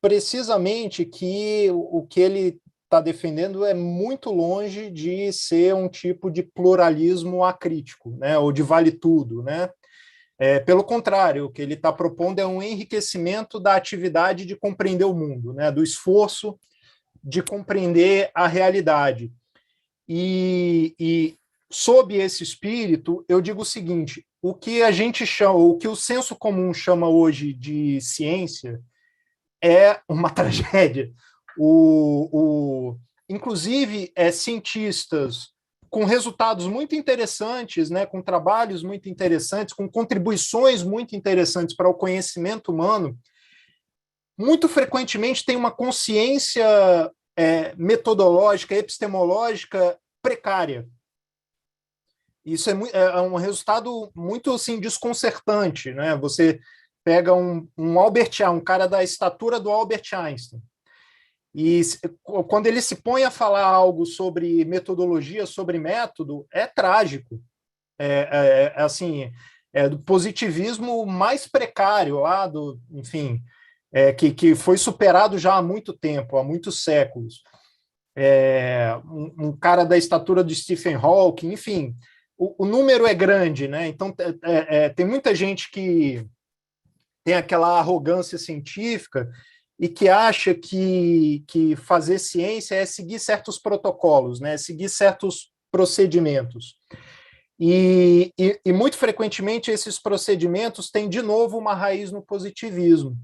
precisamente que o que ele está defendendo é muito longe de ser um tipo de pluralismo acrítico, né, ou de vale tudo, né? Pelo contrário, o que ele está propondo é um enriquecimento da atividade de compreender o mundo, né, do esforço de compreender a realidade. E sob esse espírito, eu digo o seguinte: o que a gente chama, o que o senso comum chama hoje de ciência é uma tragédia. Inclusive, cientistas com resultados muito interessantes, né, com trabalhos muito interessantes, com contribuições muito interessantes para o conhecimento humano, muito frequentemente tem uma consciência metodológica, epistemológica precária. Isso é um resultado muito assim, desconcertante, né? Você pega um cara da estatura do Albert Einstein, e quando ele se põe a falar algo sobre metodologia, sobre método, é trágico. Assim, do positivismo mais precário lá enfim, que foi superado já há muito tempo, há muitos séculos. Um cara da estatura do Stephen Hawking, enfim, o número é grande, né? Então tem muita gente que tem aquela arrogância científica e que acha que fazer ciência é seguir certos protocolos, né? Seguir certos procedimentos. E muito frequentemente esses procedimentos têm, de novo, uma raiz no positivismo,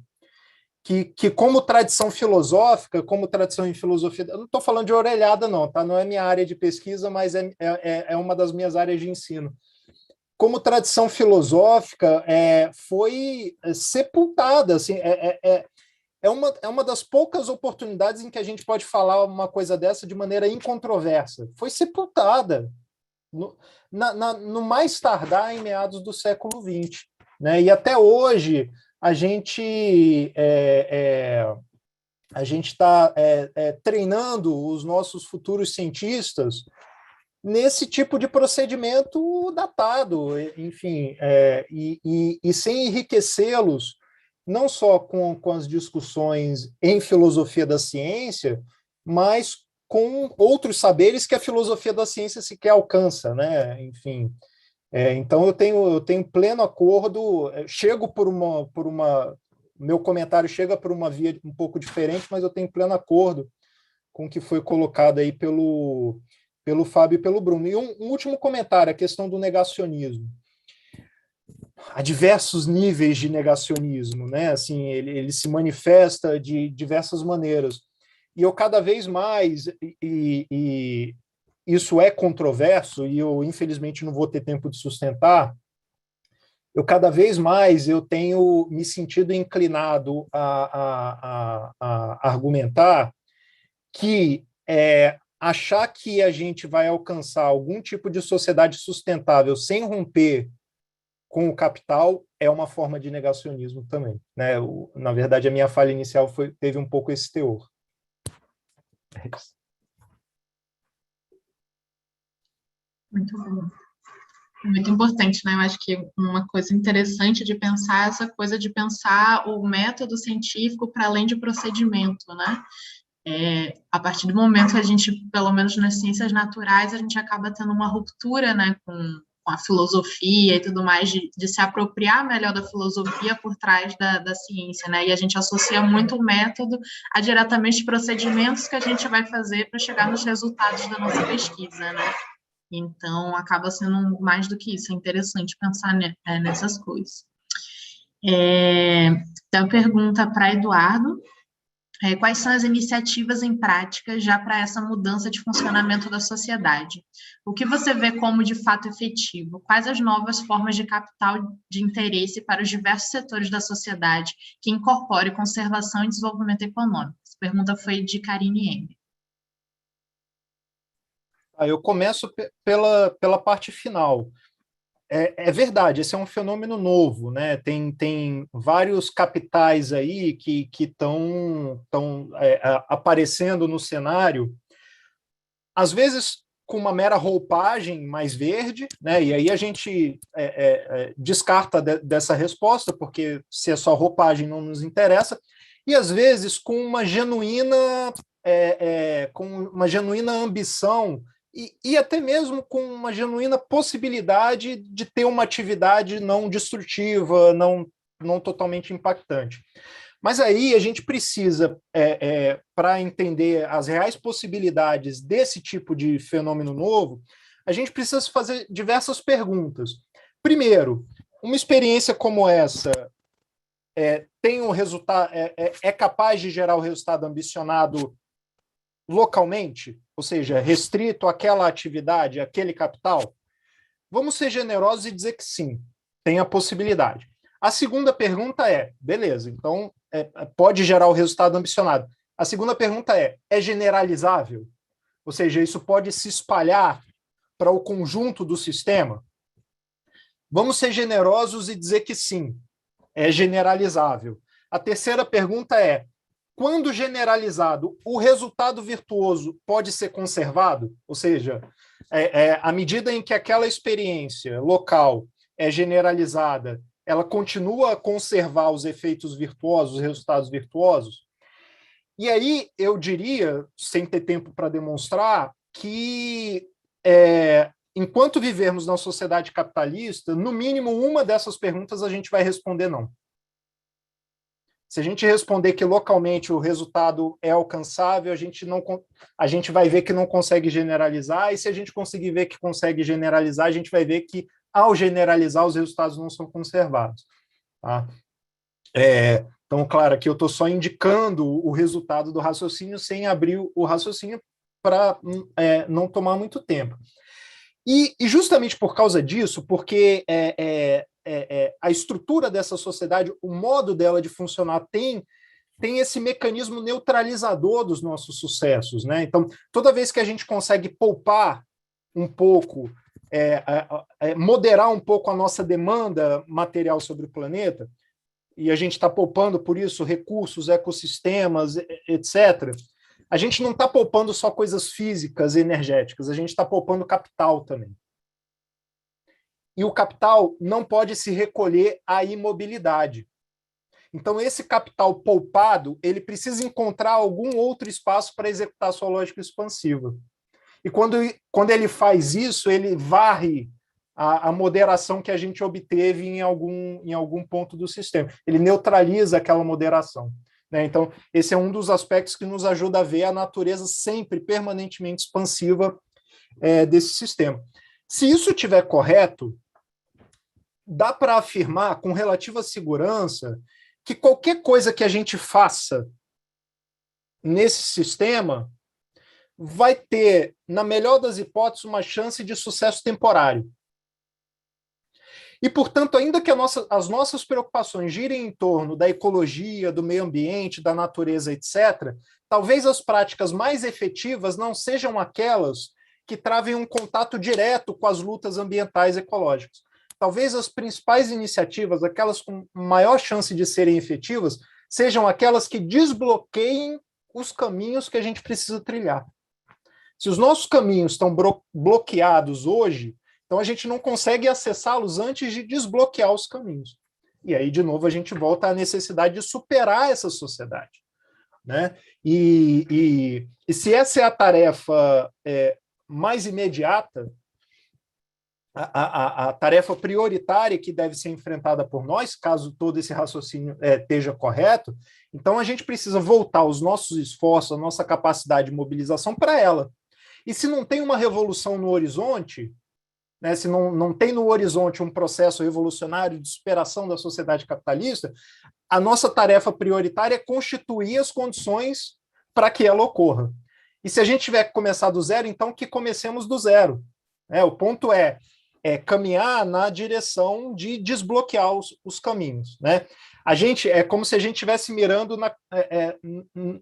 que como tradição filosófica, como tradição em filosofia, eu não estou falando de orelhada não, tá? Não é minha área de pesquisa, mas é uma das minhas áreas de ensino. Como tradição filosófica, foi sepultada, assim, é uma das poucas oportunidades em que a gente pode falar uma coisa dessa de maneira incontroversa. Foi sepultada no mais tardar em meados do século XX, né? E até hoje a gente está treinando os nossos futuros cientistas nesse tipo de procedimento datado, enfim, e sem enriquecê-los não só com as discussões em filosofia da ciência, mas com outros saberes que a filosofia da ciência sequer alcança, né? Enfim, então eu tenho pleno acordo, meu comentário chega por uma via um pouco diferente, mas eu tenho pleno acordo com o que foi colocado aí pelo Fábio e pelo Bruno. E um último comentário, a questão do negacionismo. Há diversos níveis de negacionismo, né? Assim, ele se manifesta de diversas maneiras. E eu cada vez mais, e isso é controverso, e eu infelizmente não vou ter tempo de sustentar, eu cada vez mais eu tenho me sentido inclinado a argumentar que achar que a gente vai alcançar algum tipo de sociedade sustentável sem romper com o capital é uma forma de negacionismo também, né? Na verdade, a minha falha inicial teve um pouco esse teor. Muito bom. Muito importante, né? Eu acho que uma coisa interessante de pensar é essa coisa de pensar o método científico para além de procedimento, né? A partir do momento que a gente, pelo menos nas ciências naturais, a gente acaba tendo uma ruptura, né, com a filosofia e tudo mais, de se apropriar melhor da filosofia por trás da ciência, né? E a gente associa muito o método a diretamente procedimentos que a gente vai fazer para chegar nos resultados da nossa pesquisa, né? Então, acaba sendo mais do que isso. É interessante pensar nessas coisas. Então, pergunta para Eduardo. Quais são as iniciativas em prática já para essa mudança de funcionamento da sociedade? O que você vê como de fato efetivo? Quais as novas formas de capital de interesse para os diversos setores da sociedade que incorpore conservação e desenvolvimento econômico? Essa pergunta foi de Karine Ember. Eu começo pela parte final. É verdade, esse é um fenômeno novo, né? Tem vários capitais aí que estão aparecendo no cenário, às vezes com uma mera roupagem mais verde, né? E aí a gente descarta dessa resposta, porque se é só roupagem não nos interessa, e às vezes com uma genuína ambição e até mesmo com uma genuína possibilidade de ter uma atividade não destrutiva, não totalmente impactante. Mas aí a gente precisa, para entender as reais possibilidades desse tipo de fenômeno novo, a gente precisa fazer diversas perguntas. Primeiro, uma experiência como essa tem um resultado, é capaz de gerar o resultado ambicionado localmente, ou seja, restrito àquela atividade, àquele capital? Vamos ser generosos e dizer que sim, tem a possibilidade. A segunda pergunta é, beleza, então pode gerar o resultado ambicionado. A segunda pergunta é generalizável? Ou seja, isso pode se espalhar para o conjunto do sistema? Vamos ser generosos e dizer que sim, é generalizável. A terceira pergunta é, quando generalizado, o resultado virtuoso pode ser conservado? Ou seja, à medida em que aquela experiência local é generalizada, ela continua a conservar os efeitos virtuosos, os resultados virtuosos? E aí eu diria, sem ter tempo para demonstrar, que enquanto vivermos na sociedade capitalista, no mínimo uma dessas perguntas a gente vai responder não. Se a gente responder que localmente o resultado é alcançável, a gente vai ver que não consegue generalizar, e se a gente conseguir ver que consegue generalizar, a gente vai ver que, ao generalizar, os resultados não são conservados. Tá? Então, claro, aqui eu estou só indicando o resultado do raciocínio sem abrir o raciocínio para não tomar muito tempo. E justamente por causa disso, porque a estrutura dessa sociedade, o modo dela de funcionar tem esse mecanismo neutralizador dos nossos sucessos, né? Então, toda vez que a gente consegue poupar um pouco, moderar um pouco a nossa demanda material sobre o planeta, e a gente está poupando, por isso, recursos, ecossistemas, etc., a gente não está poupando só coisas físicas e energéticas, a gente está poupando capital também. E o capital não pode se recolher à imobilidade. Então, esse capital poupado, ele precisa encontrar algum outro espaço para executar sua lógica expansiva. E quando ele faz isso, ele varre a moderação que a gente obteve em algum ponto do sistema. Ele neutraliza aquela moderação. Né? Então, esse é um dos aspectos que nos ajuda a ver a natureza sempre, permanentemente expansiva desse sistema. Se isso estiver correto, dá para afirmar com relativa segurança que qualquer coisa que a gente faça nesse sistema vai ter, na melhor das hipóteses, uma chance de sucesso temporário. E, portanto, ainda que as nossas preocupações girem em torno da ecologia, do meio ambiente, da natureza, etc., talvez as práticas mais efetivas não sejam aquelas que travem um contato direto com as lutas ambientais e ecológicas. Talvez as principais iniciativas, aquelas com maior chance de serem efetivas, sejam aquelas que desbloqueiem os caminhos que a gente precisa trilhar. Se os nossos caminhos estão bloqueados hoje, então a gente não consegue acessá-los antes de desbloquear os caminhos. E aí, de novo, a gente volta à necessidade de superar essa sociedade. Né? E se essa é a tarefa mais imediata, a tarefa prioritária que deve ser enfrentada por nós, caso todo esse raciocínio esteja correto, então a gente precisa voltar os nossos esforços, a nossa capacidade de mobilização para ela. E se não tem uma revolução no horizonte, né, se não tem no horizonte um processo revolucionário de superação da sociedade capitalista, a nossa tarefa prioritária é constituir as condições para que ela ocorra. E se a gente tiver que começar do zero, então que comecemos do zero. O ponto é caminhar na direção de desbloquear os caminhos. Né? A gente é como se a gente estivesse mirando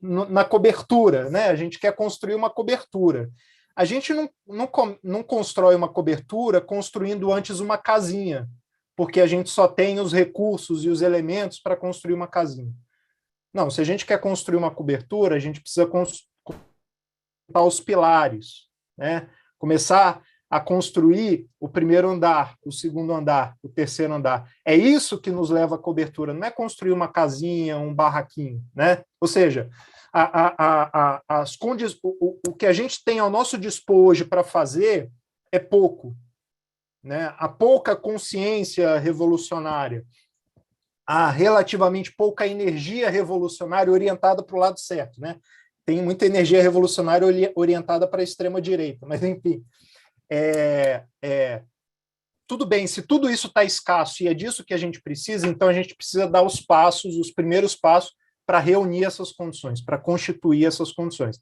na cobertura, né? A gente quer construir uma cobertura. A gente não constrói uma cobertura construindo antes uma casinha, porque a gente só tem os recursos e os elementos para construir uma casinha. Não, se a gente quer construir uma cobertura, a gente precisa construir os pilares, né? Começar a construir o primeiro andar, o segundo andar, o terceiro andar. É isso que nos leva à cobertura, não é construir uma casinha, um barraquinho, né? Ou seja, o que a gente tem ao nosso dispor hoje para fazer é pouco. Né? Há pouca consciência revolucionária, há relativamente pouca energia revolucionária orientada para o lado certo. Né? Tem muita energia revolucionária orientada para a extrema-direita, mas, enfim, tudo bem, se tudo isso está escasso e é disso que a gente precisa, então a gente precisa dar os primeiros passos, para reunir essas condições, para constituir essas condições.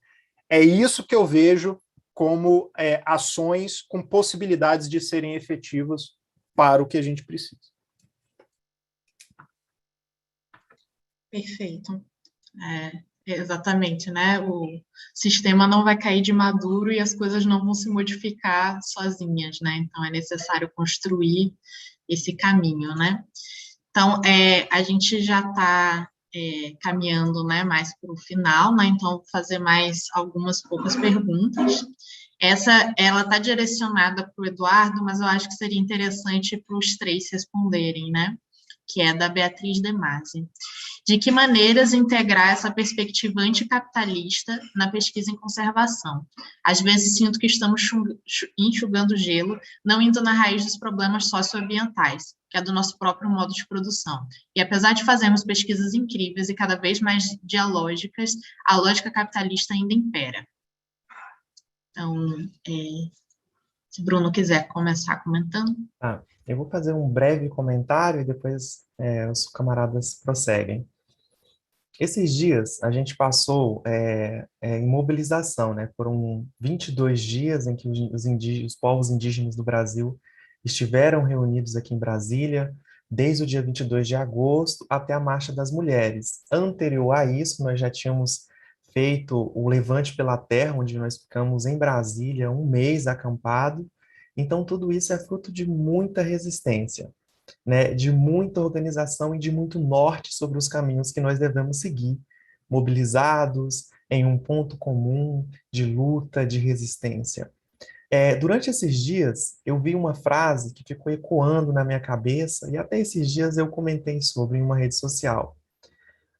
É isso que eu vejo como ações com possibilidades de serem efetivas para o que a gente precisa. Perfeito. Exatamente, né? O sistema não vai cair de maduro e as coisas não vão se modificar sozinhas, né? Então, é necessário construir esse caminho, né? Então, a gente já está caminhando, né, mais para o final, né? Então, vou fazer mais algumas poucas perguntas. Ela está direcionada para o Eduardo, mas eu acho que seria interessante para os três responderem, né? Que é da Beatriz De Masi. De que maneiras integrar essa perspectiva anticapitalista na pesquisa em conservação? Às vezes sinto que estamos enxugando gelo, não indo na raiz dos problemas socioambientais, que é do nosso próprio modo de produção. E apesar de fazermos pesquisas incríveis e cada vez mais dialógicas, a lógica capitalista ainda impera. Então, se Bruno quiser começar comentando. Eu vou fazer um breve comentário e depois os camaradas prosseguem. Esses dias a gente passou em mobilização, né? Foram 22 dias em que os povos indígenas do Brasil estiveram reunidos aqui em Brasília, desde o dia 22 de agosto até a Marcha das Mulheres. Anterior a isso, nós já tínhamos feito o Levante pela Terra, onde nós ficamos em Brasília um mês acampado. Então, tudo isso é fruto de muita resistência, né, de muita organização e de muito norte sobre os caminhos que nós devemos seguir, mobilizados em um ponto comum de luta, de resistência. Durante esses dias, eu vi uma frase que ficou ecoando na minha cabeça, e até esses dias eu comentei sobre em uma rede social.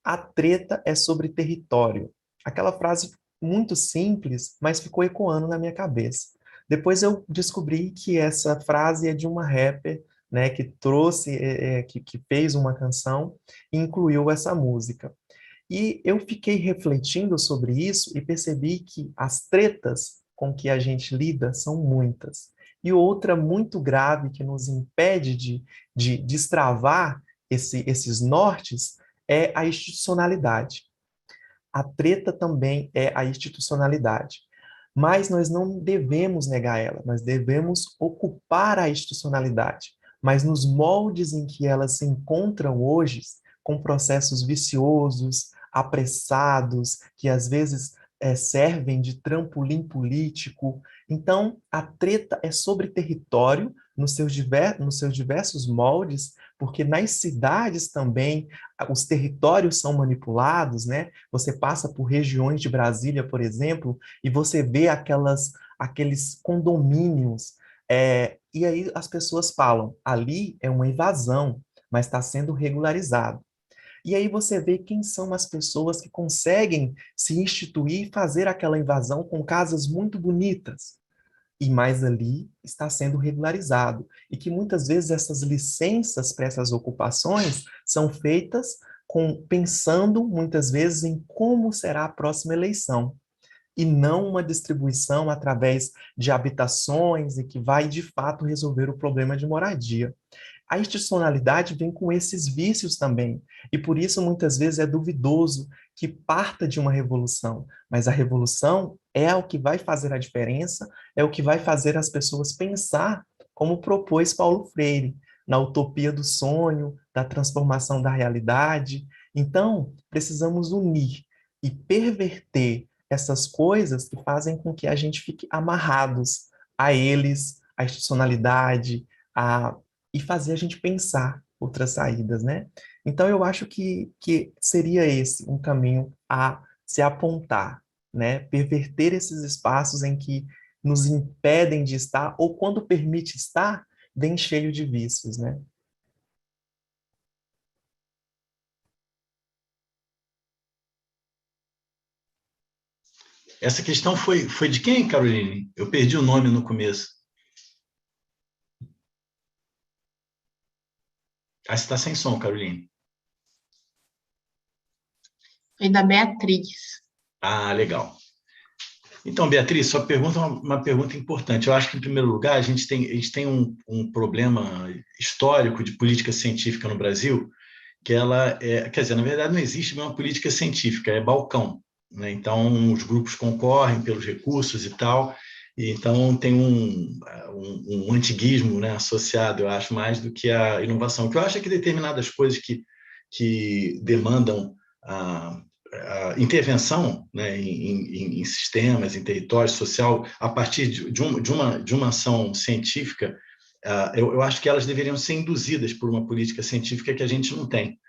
A treta é sobre território. Aquela frase muito simples, mas ficou ecoando na minha cabeça. Depois eu descobri que essa frase é de uma rapper, né, que trouxe, que fez uma canção e incluiu essa música. E eu fiquei refletindo sobre isso e percebi que as tretas com que a gente lida são muitas. E outra muito grave que nos impede de destravar esses nortes é a institucionalidade. A treta também é a institucionalidade. Mas nós não devemos negar ela, nós devemos ocupar a institucionalidade. Mas nos moldes em que elas se encontram hoje, com processos viciosos, apressados, que às vezes servem de trampolim político. Então, a treta é sobre território, nos seus diversos moldes, porque nas cidades também os territórios são manipulados, né? Você passa por regiões de Brasília, por exemplo, e você vê aqueles condomínios, e aí as pessoas falam, ali é uma invasão, mas está sendo regularizado. E aí você vê quem são as pessoas que conseguem se instituir e fazer aquela invasão com casas muito bonitas. E mais ali está sendo regularizado. E que muitas vezes essas licenças para essas ocupações são feitas pensando muitas vezes em como será a próxima eleição. E não uma distribuição através de habitações e que vai de fato resolver o problema de moradia. A institucionalidade vem com esses vícios também, e por isso muitas vezes é duvidoso que parta de uma revolução, mas a revolução é o que vai fazer a diferença, é o que vai fazer as pessoas pensar, como propôs Paulo Freire, na utopia do sonho, da transformação da realidade. Então, precisamos unir e perverter essas coisas que fazem com que a gente fique amarrados a eles, à institucionalidade, e fazer a gente pensar outras saídas, né? Então, eu acho que seria esse um caminho a se apontar, né? Perverter esses espaços em que nos impedem de estar, ou quando permite estar, vem cheio de vícios, né? Essa questão foi de quem, Caroline? Eu perdi o nome no começo. Você está sem som, Caroline. Foi da Beatriz. Ah, legal. Então, Beatriz, sua pergunta é uma pergunta importante. Eu acho que, em primeiro lugar, a gente tem um problema histórico de política científica no Brasil, que ela quer dizer, na verdade, não existe uma política científica, é balcão. né? Então, os grupos concorrem pelos recursos e tal, e então tem um antiguismo, né, associado, eu acho, mais do que a inovação. O que eu acho é que determinadas coisas que demandam a intervenção, né, em sistemas, em território social, a partir de uma ação científica, eu acho que elas deveriam ser induzidas por uma política científica que a gente não tem.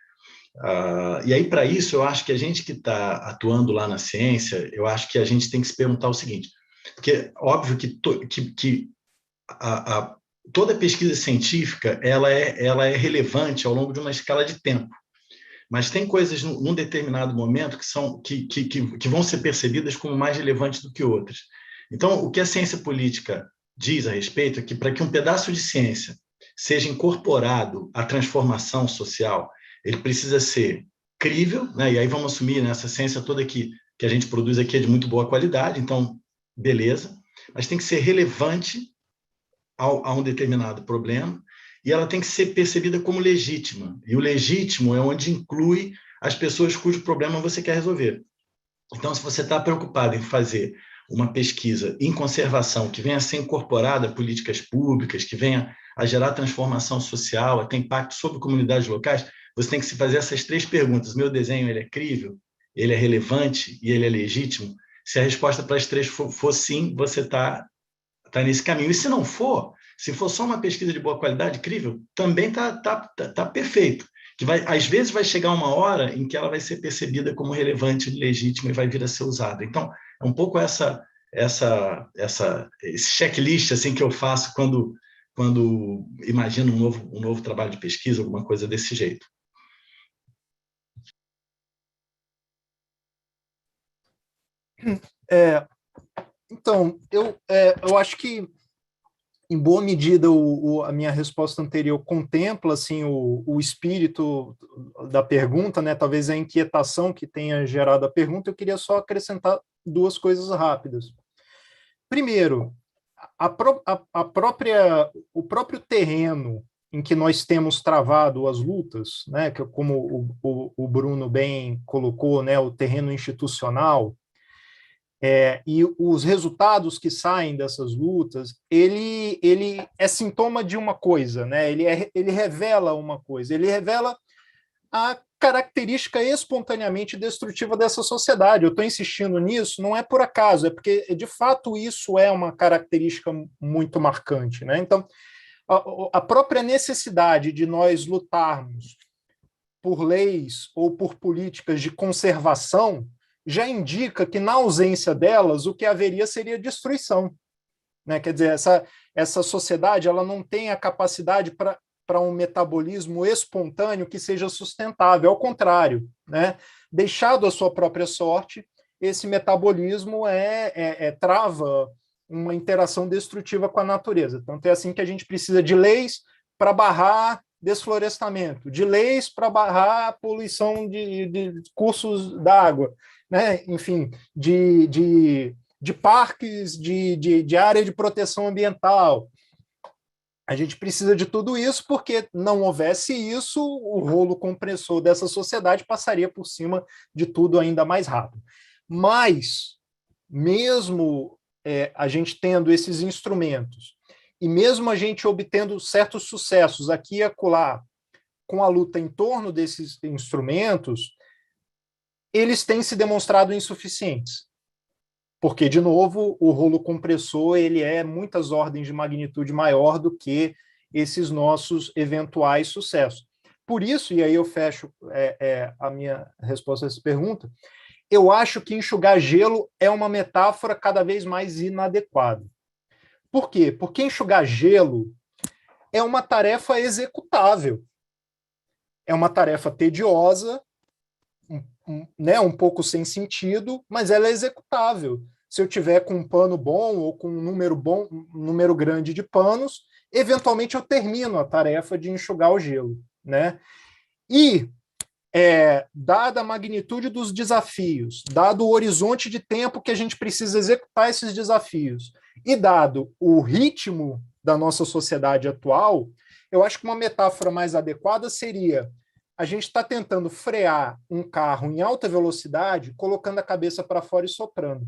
E aí, para isso, eu acho que a gente que está atuando lá na ciência, eu acho que a gente tem que se perguntar o seguinte, porque óbvio que toda pesquisa científica ela é relevante ao longo de uma escala de tempo, mas tem coisas num determinado momento que vão ser percebidas como mais relevantes do que outras. Então, o que a ciência política diz a respeito é que para que um pedaço de ciência seja incorporado à transformação social, ele precisa ser crível, né? E aí vamos assumir, né, essa ciência toda que a gente produz aqui é de muito boa qualidade, então, beleza, mas tem que ser relevante a um determinado problema, e ela tem que ser percebida como legítima. E o legítimo é onde inclui as pessoas cujo problema você quer resolver. Então, se você está preocupado em fazer uma pesquisa em conservação que venha a ser incorporada a políticas públicas, que venha a gerar transformação social, a ter impacto sobre comunidades locais, você tem que se fazer essas 3 perguntas. Meu desenho, ele é crível? Ele é relevante? E ele é legítimo? Se a resposta para as 3 for sim, você está nesse caminho. E se não for, se for só uma pesquisa de boa qualidade, crível, também tá perfeito. Que às vezes vai chegar uma hora em que ela vai ser percebida como relevante, legítima e vai vir a ser usada. Então, é um pouco esse checklist assim, que eu faço quando imagino um novo trabalho de pesquisa, alguma coisa desse jeito. Então, eu acho que, em boa medida, a minha resposta anterior contempla assim, o espírito da pergunta, né? Talvez a inquietação que tenha gerado a pergunta. Eu queria só acrescentar 2 coisas rápidas. Primeiro, o próprio terreno em que nós temos travado as lutas, né? Que, como o Bruno bem colocou, né? O terreno institucional, e os resultados que saem dessas lutas, ele é sintoma de uma coisa, né? Ele revela uma coisa, ele revela a característica espontaneamente destrutiva dessa sociedade. Eu estou insistindo nisso, não é por acaso, é porque, de fato, isso é uma característica muito marcante, né? Então, a própria necessidade de nós lutarmos por leis ou por políticas de conservação já indica que, na ausência delas, o que haveria seria destruição, né? Quer dizer, essa sociedade ela não tem a capacidade para um metabolismo espontâneo que seja sustentável. Ao contrário, né? Deixado à sua própria sorte, esse metabolismo trava uma interação destrutiva com a natureza. Então, é assim que a gente precisa de leis para barrar desflorestamento, de leis para barrar a poluição de cursos d'água, né? Enfim, de parques, de área de proteção ambiental. A gente precisa de tudo isso porque, não houvesse isso, o rolo compressor dessa sociedade passaria por cima de tudo ainda mais rápido. Mas, mesmo a gente tendo esses instrumentos, e mesmo a gente obtendo certos sucessos aqui e acolá com a luta em torno desses instrumentos, eles têm se demonstrado insuficientes. Porque, de novo, o rolo compressor ele é muitas ordens de magnitude maior do que esses nossos eventuais sucessos. Por isso, e aí eu fecho a minha resposta a essa pergunta, eu acho que enxugar gelo é uma metáfora cada vez mais inadequada. Por quê? Porque enxugar gelo é uma tarefa executável. É uma tarefa tediosa, um pouco sem sentido, mas ela é executável. Se eu tiver com um pano bom ou com um número grande de panos, eventualmente eu termino a tarefa de enxugar o gelo, né? E, dada a magnitude dos desafios, dado o horizonte de tempo que a gente precisa executar esses desafios, e dado o ritmo da nossa sociedade atual, eu acho que uma metáfora mais adequada seria a gente está tentando frear um carro em alta velocidade, colocando a cabeça para fora e soprando.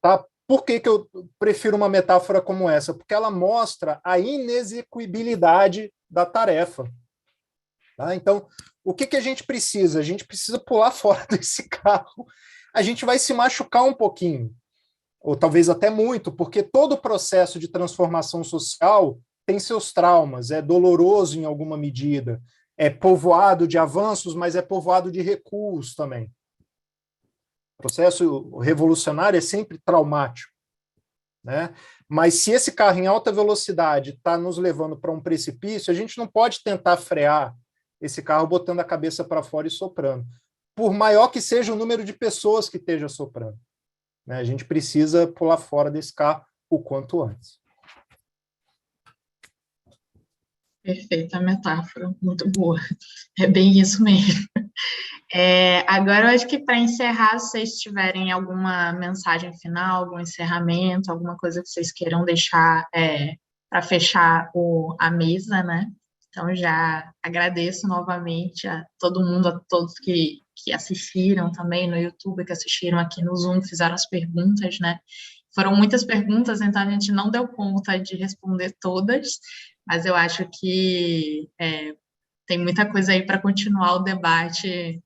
Tá? Por que eu prefiro uma metáfora como essa? Porque ela mostra a inexecuibilidade da tarefa. Tá? Então, o que a gente precisa? A gente precisa pular fora desse carro. A gente vai se machucar um pouquinho, ou talvez até muito, porque todo o processo de transformação social tem seus traumas, é doloroso em alguma medida, é povoado de avanços, mas é povoado de recuos também. O processo revolucionário é sempre traumático, né? Mas se esse carro em alta velocidade está nos levando para um precipício, a gente não pode tentar frear esse carro botando a cabeça para fora e soprando, por maior que seja o número de pessoas que esteja soprando, né? A gente precisa pular fora desse carro o quanto antes. Perfeita metáfora, muito boa. É bem isso mesmo. Agora, eu acho que para encerrar, se vocês tiverem alguma mensagem final, algum encerramento, alguma coisa que vocês queiram deixar para fechar a mesa, né? Então, já agradeço novamente a todo mundo, a todos que assistiram também no YouTube, que assistiram aqui no Zoom, fizeram as perguntas, né? Foram muitas perguntas, então a gente não deu conta de responder todas, mas eu acho que tem muita coisa aí para continuar o debate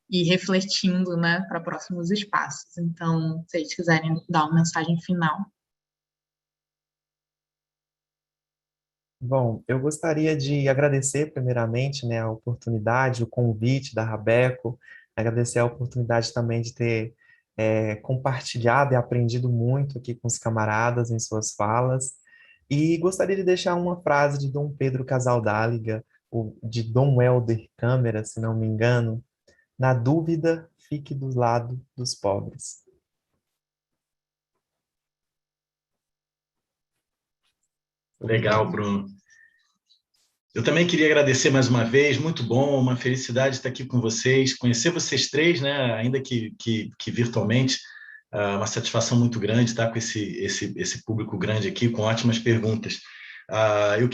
e refletindo, né, para próximos espaços. Então, se vocês quiserem dar uma mensagem final. Bom, eu gostaria de agradecer primeiramente, né, a oportunidade, o convite da Rabeco, agradecer a oportunidade também de ter compartilhado e aprendido muito aqui com os camaradas em suas falas, e gostaria de deixar uma frase de Dom Pedro Casaldáliga, de Dom Helder Câmara, se não me engano: na dúvida, fique do lado dos pobres. Legal, Bruno. Eu também queria agradecer mais uma vez, muito bom, uma felicidade estar aqui com vocês, conhecer vocês três, né, ainda que virtualmente, uma satisfação muito grande estar com esse público grande aqui, com ótimas perguntas.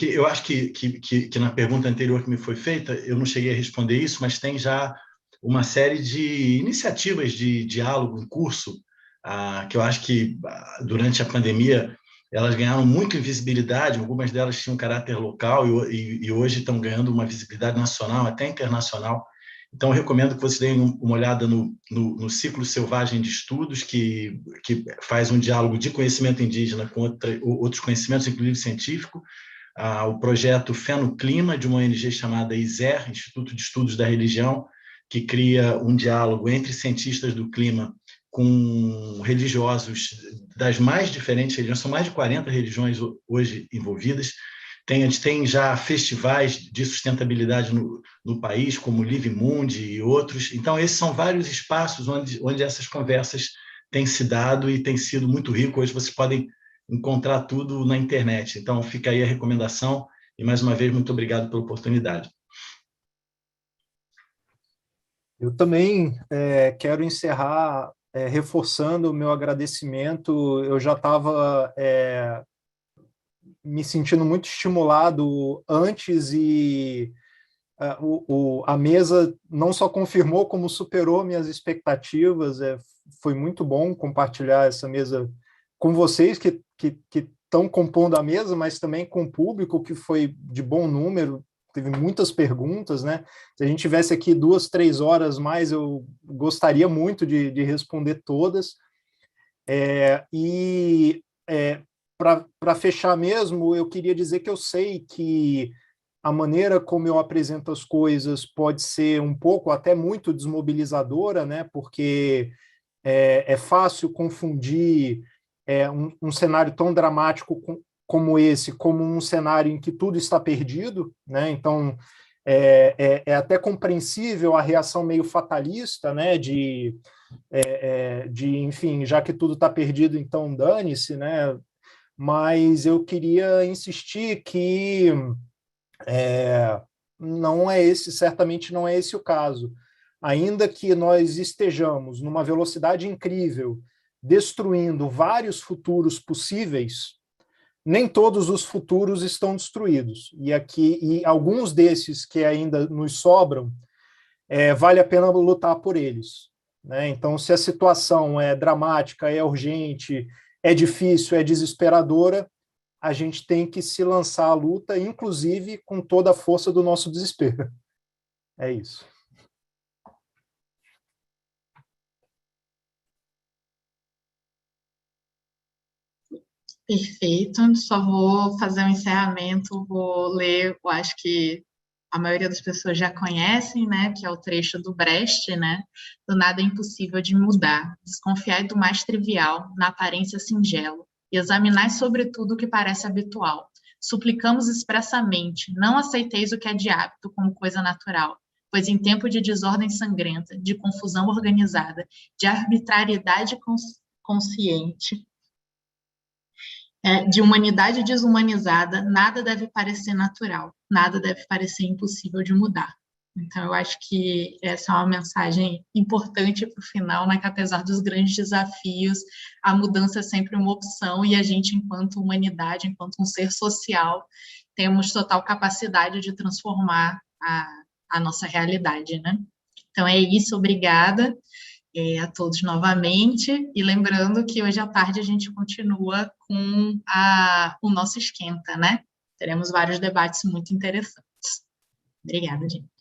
Eu acho que na pergunta anterior que me foi feita, eu não cheguei a responder isso, mas tem já uma série de iniciativas de diálogo em curso, que eu acho que durante a pandemia elas ganharam muito em visibilidade, algumas delas tinham caráter local e hoje estão ganhando uma visibilidade nacional, até internacional. Então, eu recomendo que vocês deem uma olhada no Ciclo Selvagem de Estudos, que faz um diálogo de conhecimento indígena com outros conhecimentos, inclusive científico. O projeto Fé no Clima, de uma ONG chamada ISER, Instituto de Estudos da Religião, que cria um diálogo entre cientistas do clima com religiosos das mais diferentes religiões, são mais de 40 religiões hoje envolvidas. Tem já festivais de sustentabilidade no país, como o Live Mundi e outros. Então, esses são vários espaços onde essas conversas têm se dado e têm sido muito rico. Hoje vocês podem encontrar tudo na internet. Então, fica aí a recomendação e, mais uma vez, muito obrigado pela oportunidade. Eu também quero encerrar reforçando o meu agradecimento. Eu já estava me sentindo muito estimulado antes e a mesa não só confirmou, como superou minhas expectativas. Foi muito bom compartilhar essa mesa com vocês que estão compondo a mesa, mas também com o público, que foi de bom número. Teve muitas perguntas, né? Se a gente tivesse aqui 2, 3 horas mais, eu gostaria muito de responder todas. Para fechar mesmo, eu queria dizer que eu sei que a maneira como eu apresento as coisas pode ser um pouco, até muito desmobilizadora, né? Porque é fácil confundir um cenário tão dramático como esse, como um cenário em que tudo está perdido, né? Então, é até compreensível a reação meio fatalista, né? Enfim, já que tudo está perdido, então dane-se, né? Mas eu queria insistir que certamente não é esse o caso. Ainda que nós estejamos numa velocidade incrível, destruindo vários futuros possíveis, nem todos os futuros estão destruídos. E alguns desses que ainda nos sobram, vale a pena lutar por eles, né? Então, se a situação é dramática, é urgente, é difícil, é desesperadora, a gente tem que se lançar à luta, inclusive com toda a força do nosso desespero. É isso. Perfeito, só vou fazer um encerramento, vou ler, eu acho que a maioria das pessoas já conhecem, né, que é o trecho do Brecht, né, do nada é impossível de mudar, desconfiai do mais trivial, na aparência singelo, e examinai sobretudo o que parece habitual. Suplicamos expressamente, não aceiteis o que é de hábito como coisa natural, pois em tempo de desordem sangrenta, de confusão organizada, de arbitrariedade consciente, de humanidade desumanizada, nada deve parecer natural, nada deve parecer impossível de mudar. Então, eu acho que essa é uma mensagem importante para o final, né, que apesar dos grandes desafios, a mudança é sempre uma opção e a gente, enquanto humanidade, enquanto um ser social, temos total capacidade de transformar a nossa realidade, né? Então, é isso, obrigada. A todos novamente, e lembrando que hoje à tarde a gente continua com o nosso esquenta, né? Teremos vários debates muito interessantes. Obrigada, gente.